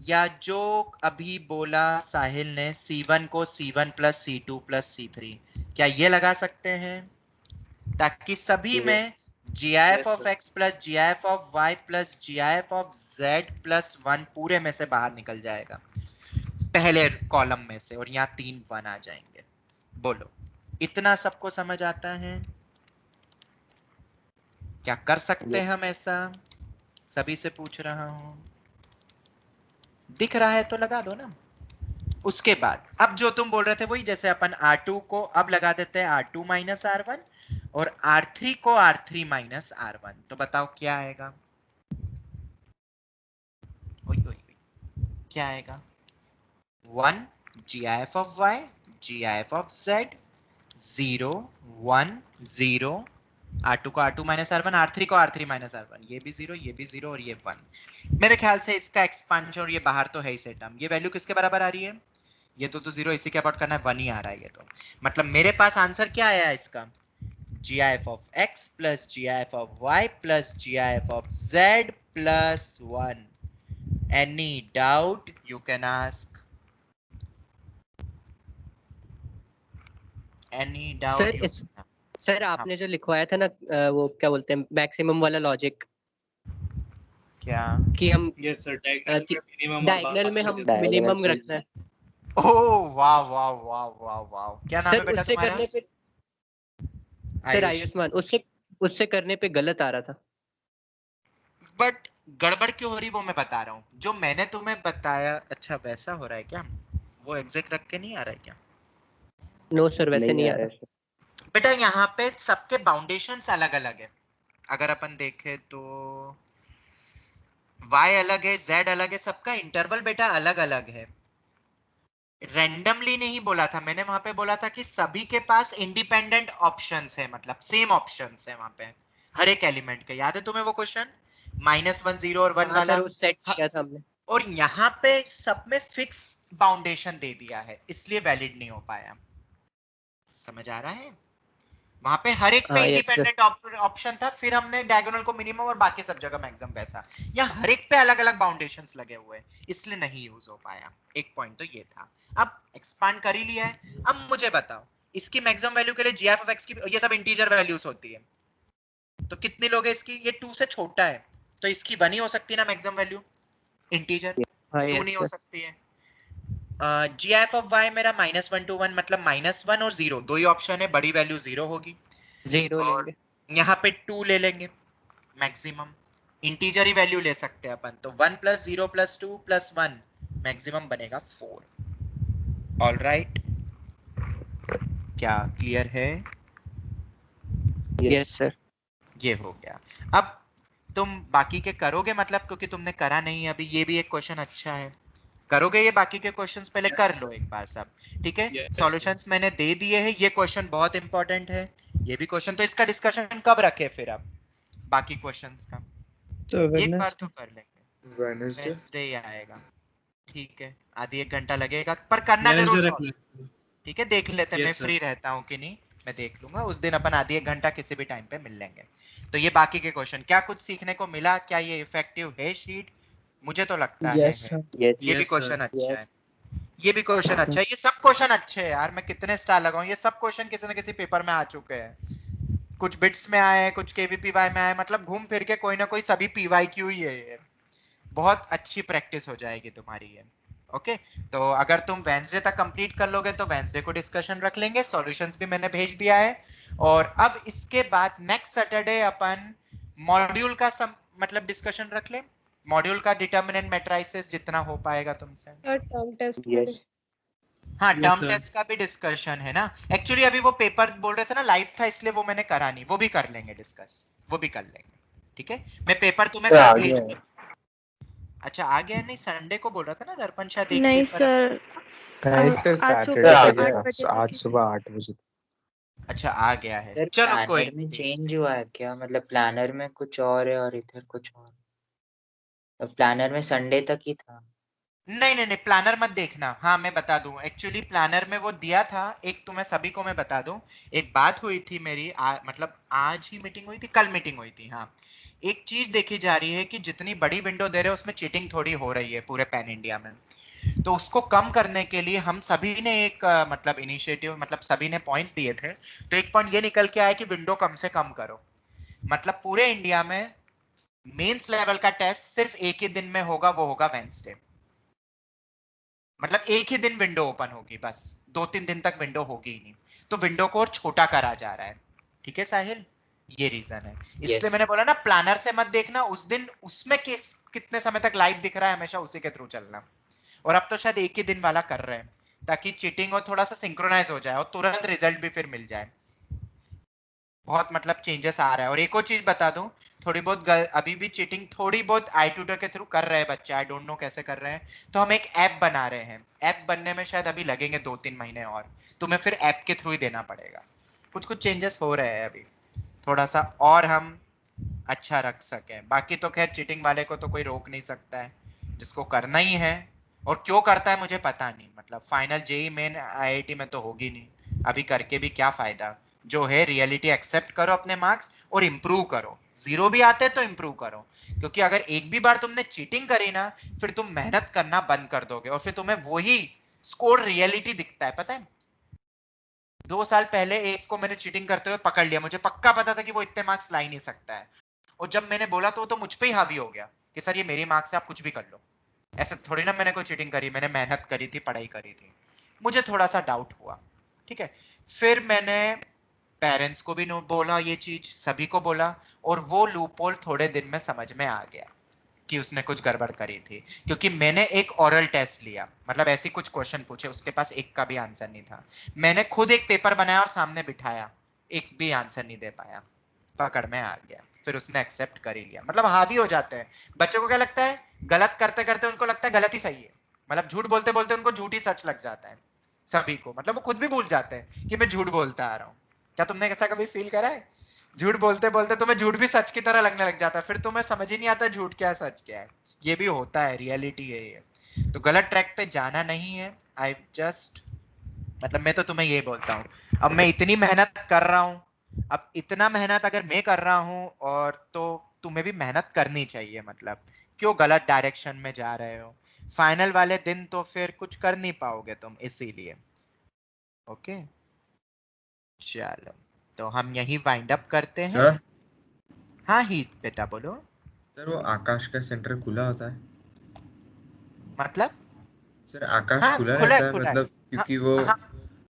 या जो अभी बोला साहिल ने C1 को C1 + C2 + C3 क्या ये लगा सकते हैं ताकि सभी में GIF of x + GIF of y + GIF of z + 1 पूरे में से बाहर निकल जाएगा पहले कॉलम में से और यहाँ 3 1 आ जाएंगे बोलो इतना सबको समझ आता है क्या कर सकते हैं हम ऐसा सभी से पूछ रहा हूं दिख रहा है तो लगा दो ना उसके बाद अब जो तुम बोल रहे थे वही जैसे अपन R2 को अब लगा देते हैं R2 - R1 और R3 को R3 - R1 तो बताओ क्या आएगा क्या आएगा 1 GIF of y GIF of z 0 1 0 R2 को R2 - R1 R3 को R3 - R1 ये भी 0 और ये 1 मेरे ख्याल से इसका एक्सपांशन और ये बाहर तो है ही सेटम ये वैल्यू किसके बराबर आ रही है ये तो 0 इसी के अबाउट करना है 1 ही आ रहा है ये तो मतलब मेरे पास आंसर क्या आया इसका GIF of x + GIF of y + GIF of z + 1 any doubt you can ask any doubt sir आपने जो लिखवाया था ना वो क्या बोलते हैं मैक्सिमम वाला लॉजिक क्या कि हम यस सर डायगोनल में हम मिनिमम रखना है ओह वाह वाह वाह वाह वाह क्या नाम है बेटा तुम्हारा सर आयुष्मान उससे करने पे गलत आ रहा था बट गड़बड़ क्यों हो रही वो मैं बता रहा हूँ जो मैंने तुम्हें बताया अच्छा वैसा हो रहा है क्या वो एग्जैक्ट रख के नहीं आ रहा है क्या नो सर वैसे नहीं आ रहा बेटा यहाँ पे सबके बाउंडेशंस अलग अलग है अगर अपन देखें तो y अलग है z अलग है सबका इंटरवल बेटा अलग अलग है रैंडमली नहीं बोला था मैंने वहां पे बोला था कि सभी के पास इंडिपेंडेंट ऑप्शंस है मतलब सेम ऑप्शंस है वहां पे हर एक एलिमेंट के याद है तुम्हें वो क्वेश्चन -1 0 और 1 वाला सेट किया था हमने और यहाँ पे सब में फिक्स बाउंडेशन दे दिया है इसलिए वैलिड नहीं हो पाया समझ आ रहा है वहां पे हर एक पे इंडिपेंडेंट ऑप्शन था फिर हमने डायगोनल को मिनिमम और बाकी सब जगह मैक्सिमम वैसा यहाँ हर एक पे अलग अलग बाउंडेशंस लगे हुए इसलिए नहीं यूज हो पाया एक पॉइंट तो ये था अब एक्सपांड कर ही लिया है अब मुझे बताओ इसकी मैक्सिमम वैल्यू के लिए GIF of x की ये सब इंटीजर वैल्यूज होती है तो कितनी लोग है इसकी ये 2 से छोटा है तो इसकी 1 ही हो सकती है ना मैक्सिमम वैल्यू इंटीजर 2 नहीं हो सकती है GIF of y मेरा -1 to 1 मतलब -1 और 0 दो ही ऑप्शन है बड़ी वैल्यू 0 होगी 0 लेंगे यहाँ पे 2 ले लेंगे मैक्सिमम इंटीजर ही वैल्यू ले सकते हैं अपन तो 1 + 0 + 2 + 1 मैक्सिमम बनेगा 4 ऑलराइट क्या क्लियर है यस सर ये हो गया अब तुम बाकी के करोगे मतलब क्योंकि तुमने करा नहीं अभी ये भी एक क्वेश्चन अच्छा है करोगे ये बाकी के क्वेश्चंस पहले कर लो एक बार सब ठीक है सॉल्यूशंस मैंने दे दिए हैं ये क्वेश्चन बहुत इंपॉर्टेंट है ये भी क्वेश्चन तो इसका डिस्कशन कब रखे फिर अब बाकी क्वेश्चंस का तो एक बार तो वेडनेसडे कर लेंगे, वेडनेसडे वेंसडे ही आएगा। ठीक है, आधी एक घंटा लगेगा पर करना जरूर वेडनेसडे रख सॉल्व। लेते ठीक है, देख लेते हैं मैं यस सर। फ्री रहता हूँ कि नहीं, मैं देख लूंगा उस दिन। अपन आधी एक घंटा किसी भी टाइम पे मिल लेंगे। तो ये बाकी के क्वेश्चन, क्या कुछ सीखने को मिला? क्या ये इफेक्टिव है शीट? मुझे तो लगता है यस सर। यस ये भी यस सर। क्वेश्चन अच्छा है, यस ये भी क्वेश्चन सर अच्छा है, ये सब क्वेश्चन अच्छे हैं यार। मैं कितने स्टार लगाऊं, ये सब क्वेश्चन किसी न किसी पेपर में आ चुके हैं। कुछ बिट्स में आए, कुछ केवीपीवाई में आए, मतलब घूम फिर के कोई ना कोई सभी पीवाईक्यू ही है ये। बहुत अच्छी प्रैक्टिस हो जाएगी तुम्हारी ये। ओके, तो अगर तुम वेंसडे तक कंप्लीट कर लोगे तो वेंसडे को डिस्कशन रख लेंगे। सॉल्यूशंस भी मैंने भेज दिया है। और अब इसके बाद नेक्स्ट सैटरडे अपन मॉड्यूल का मतलब डिस्कशन रख ले। मॉड्यूल का डिटर्मिनेंट मैट्रिसेस जितना हो पाएगा तुमसे। और टर्म टेस्ट का यस हाँ, यस टर्म सर। टेस्ट का भी डिस्कशन है ना। एक्चुअली अभी वो पेपर बोल रहे थे ना लाइव था, इसलिए वो मैंने करा नहीं। वो भी कर लेंगे डिस्कस, वो भी कर लेंगे। ठीक है, मैं पेपर तुम्हें सर कल आ भेज गया है। दूंगा। अच्छा आ गया है? नहीं, संडे को बोल रहा था ना दर्पण, शायद एक नहीं पेपर सर, नहीं सर, आज सर सैटरडे आ सुबह तक गया 8 था, है। बजे आज तक है। सुबह 8 बजे। अच्छा आ गया है, सर चलो कोई प्लानर में नहीं। चेंज हुआ है क्या? मतलब प्लानर में कुछ और है और इधर कुछ और। तो प्लानर में संडे तक ही था। नहीं नहीं नहीं, प्लानर मत देखना। हाँ मैं बता दूं, एक्चुअली प्लानर में वो दिया था एक, तुम्हें सभी को मैं बता दूं। एक बात हुई थी मेरी मतलब आज ही मीटिंग हुई थी, कल मीटिंग हुई थी। हाँ, एक चीज देखी जा रही है कि जितनी बड़ी विंडो दे रहे हो उसमें चीटिंग थोड़ी हो रही है पूरे पैन इंडिया में। तो उसको कम करने के लिए हम सभी ने एक मतलब इनिशिएटिव, मतलब सभी ने पॉइंट्स दिए थे। तो एक पॉइंट ये निकल के आया कि विंडो कम से कम करो। मतलब पूरे इंडिया में मेंस लेवल का टेस्ट सिर्फ एक ही दिन में होगा, वो होगा वेंसडे। मतलब एक ही दिन विंडो ओपन होगी बस, 2-3 दिन तक विंडो होगी ही नहीं। तो विंडो को और छोटा करा जा रहा है। ठीक है साहिल, ये रीजन है। इसलिए यस मैंने बोला ना प्लानर से मत देखना उस दिन, उसमें कितने समय तक लाइव दिख रहा है हमेशा उसी के थ्रू चलना। और अब तो शायद एक ही दिन वाला कर रहे हैं ताकि चीटिंग और थोड़ा सा सिंक्रोनाइज हो जाए और तुरंत रिजल्ट भी फिर मिल जाए। बहुत मतलब चेंजेस आ रहा है। और एक और चीज बता दूं, थोड़ी बहुत अभी भी चीटिंग थोड़ी बहुत आई ट्यूटर के थ्रू कर रहे हैं बच्चे, आई डोंट नो कैसे कर रहे हैं। तो हम एक ऐप बना रहे हैं, ऐप बनने में शायद अभी लगेंगे 2-3 महीने और। तुम्हें फिर ऐप के थ्रू ही देना पड़ेगा। कुछ कुछ चेंजेस हो रहे हैं अभी, थोड़ा सा और हम अच्छा रख सकें। बाकी तो खैर चीटिंग वाले को तो कोई रोक नहीं सकता है, जिसको करना ही है। और क्यों करता है मुझे पता नहीं, मतलब फाइनल जेई मेन आईआईटी में तो होगी नहीं, अभी करके भी क्या फायदा। जो है रियलिटी एक्सेप्ट करो अपने मार्क्स और इम्प्रूव करो। 0 भी आते हैं तो इम्प्रूव करो, क्योंकि अगर एक भी बार तुमने चीटिंग करी ना, फिर तुम मेहनत करना बंद कर दोगे और फिर तुम्हें वही स्कोर रियलिटी दिखता है। पता है 2 साल पहले एक को मैंने चीटिंग करते हुए पकड़ लिया, मुझे पक्का पता था कि वो इतने मार्क्स ला ही नहीं सकता है। और जब मैंने बोला तो वो तो मुझ पे ही हावी हो गया कि सर ये मेरी मार्क्स से आप कुछ भी कर लो। ऐसे थोड़ी ना मैंने कोई चीटिंग करी, मैंने मेहनत करी थी, पढ़ाई करी थी। मुझे थोड़ा सा डाउट हुआ। ठीक है, फिर मैंने पेरेंट्स को भी बोला ये चीज, सभी को बोला। और वो लूपहोल थोड़े दिन में समझ में आ गया कि उसने कुछ गड़बड़ करी थी। क्योंकि मैंने एक ओरल टेस्ट लिया, मतलब ऐसी कुछ क्वेश्चन पूछे, उसके पास एक का भी आंसर नहीं था। मैंने खुद एक पेपर बनाया और सामने बिठाया, एक भी आंसर नहीं दे पाया, पकड़ में आ गया। फिर उसने एक्सेप्ट कर ही लिया। मतलब हावी हो जाते हैं बच्चों को। क्या लगता है गलत करते करते उनको लगता है गलत ही सही है, मतलब झूठ बोलते बोलते उनको झूठ ही सच लग जाता है सभी को। मतलब वो खुद भी भूल जाते हैं कि मैं झूठ बोलता आ रहा हूँ। क्या तुमने ऐसा कभी फील करा है? झूठ बोलते बोलते तुम्हें झूठ भी सच की तरह लगने लग जाता है, फिर तुम्हें समझ ही नहीं आता झूठ क्या है सच क्या है। ये भी होता है, रियलिटी है ये। तो गलत ट्रैक पे जाना नहीं है। आई जस्ट मतलब मैं तो तुम्हें ये बोलता हूँ, अब मैं इतनी मेहनत कर रहा हूँ, अब इतना मेहनत अगर मैं कर रहा हूँ और तो तुम्हें भी मेहनत करनी चाहिए। मतलब क्यों गलत डायरेक्शन में जा रहे हो? फाइनल वाले दिन तो फिर कुछ कर नहीं पाओगे तुम, इसीलिए। ओके चलो, तो हम यही वाइंड अप करते हैं। सर हाँ ही बेटा बोलो। सर वो आकाश का सेंटर खुला होता है? मतलब सर आकाश हाँ खुला खुला रहता है, है खुला है। मतलब, हाँ क्योंकि वो हाँ